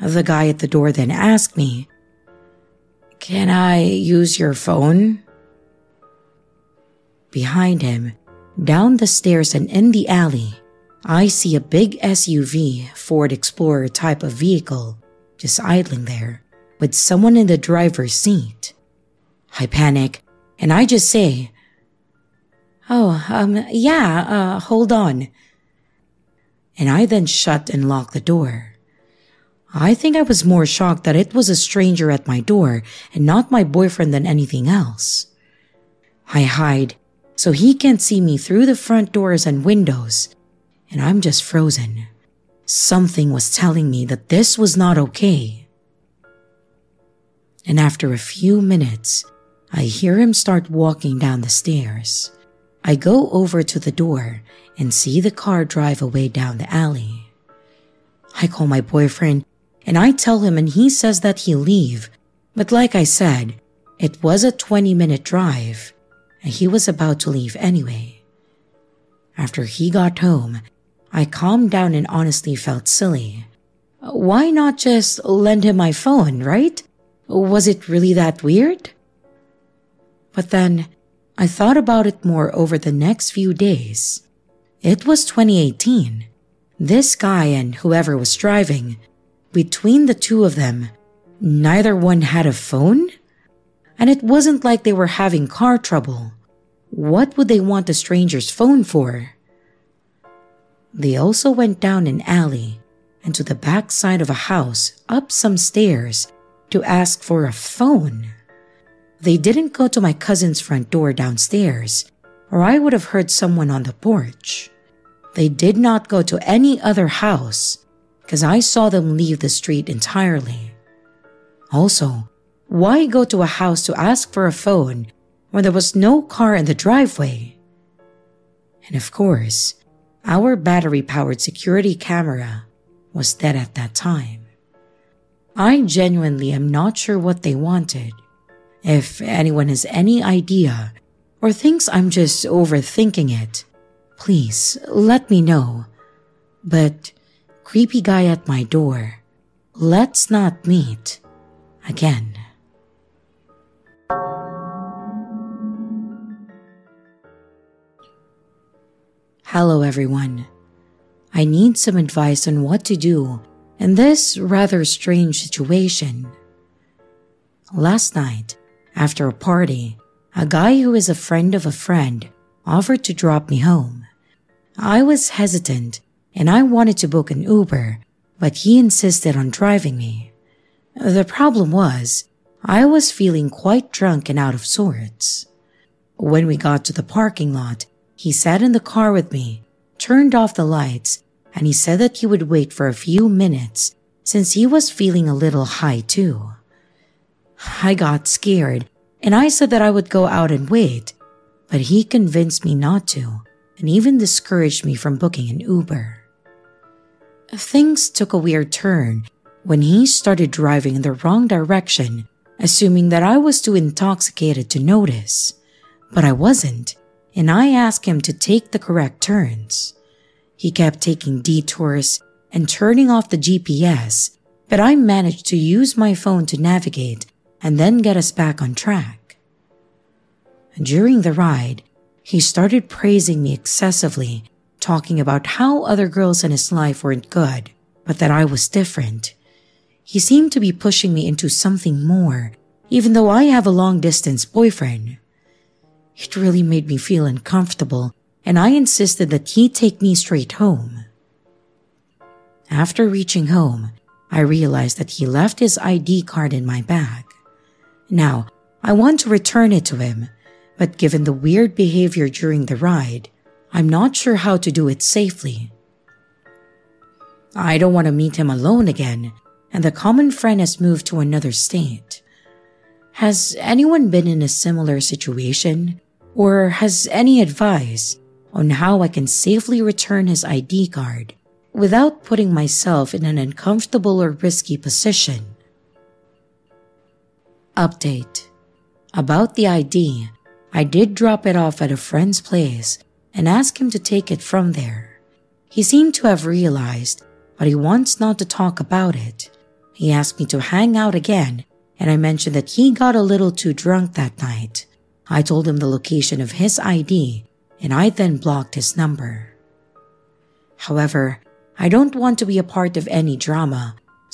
The guy at the door then asked me, "Can I use your phone?" Behind him, down the stairs and in the alley, I see a big SUV, Ford Explorer type of vehicle, just idling there, with someone in the driver's seat. I panic, and I just say, hold on. And I then shut and lock the door. I think I was more shocked that it was a stranger at my door and not my boyfriend than anything else. I hide, so he can't see me through the front doors and windows, and I'm just frozen. Something was telling me that this was not okay. And after a few minutes, I hear him start walking down the stairs. I go over to the door and see the car drive away down the alley. I call my boyfriend and I tell him, and he says that he'll leave. But like I said, it was a 20-minute drive and he was about to leave anyway. After he got home, I calmed down and honestly felt silly. Why not just lend him my phone, right? Was it really that weird? But then, I thought about it more over the next few days. It was 2018. This guy and whoever was driving, between the two of them, neither one had a phone? And it wasn't like they were having car trouble. What would they want a stranger's phone for? They also went down an alley and to the back side of a house, up some stairs, to ask for a phone. They didn't go to my cousin's front door downstairs, or I would have heard someone on the porch. They did not go to any other house, because I saw them leave the street entirely. Also, why go to a house to ask for a phone when there was no car in the driveway? And of course, our battery-powered security camera was dead at that time. I genuinely am not sure what they wanted. If anyone has any idea or thinks I'm just overthinking it, please let me know. But creepy guy at my door, let's not meet again. Hello everyone. I need some advice on what to do in this rather strange situation. Last night, after a party, a guy who is a friend of a friend offered to drop me home. I was hesitant and I wanted to book an Uber, but he insisted on driving me. The problem was, I was feeling quite drunk and out of sorts. When we got to the parking lot, he sat in the car with me, turned off the lights, and he said that he would wait for a few minutes since he was feeling a little high too. I got scared and I said that I would go out and wait, but he convinced me not to and even discouraged me from booking an Uber. Things took a weird turn when he started driving in the wrong direction, assuming that I was too intoxicated to notice. But I wasn't, and I asked him to take the correct turns. He kept taking detours and turning off the GPS, but I managed to use my phone to navigate and then get us back on track. During the ride, he started praising me excessively, talking about how other girls in his life weren't good, but that I was different. He seemed to be pushing me into something more, even though I have a long-distance boyfriend. It really made me feel uncomfortable, and I insisted that he take me straight home. After reaching home, I realized that he left his ID card in my bag. Now, I want to return it to him, but given the weird behavior during the ride, I'm not sure how to do it safely. I don't want to meet him alone again, and the common friend has moved to another state. Has anyone been in a similar situation, or has any advice on how I can safely return his ID card without putting myself in an uncomfortable or risky position? Update. About the ID, I did drop it off at a friend's place and asked him to take it from there. He seemed to have realized, but he wants not to talk about it. He asked me to hang out again, and I mentioned that he got a little too drunk that night. I told him the location of his ID, and I then blocked his number. However, I don't want to be a part of any drama,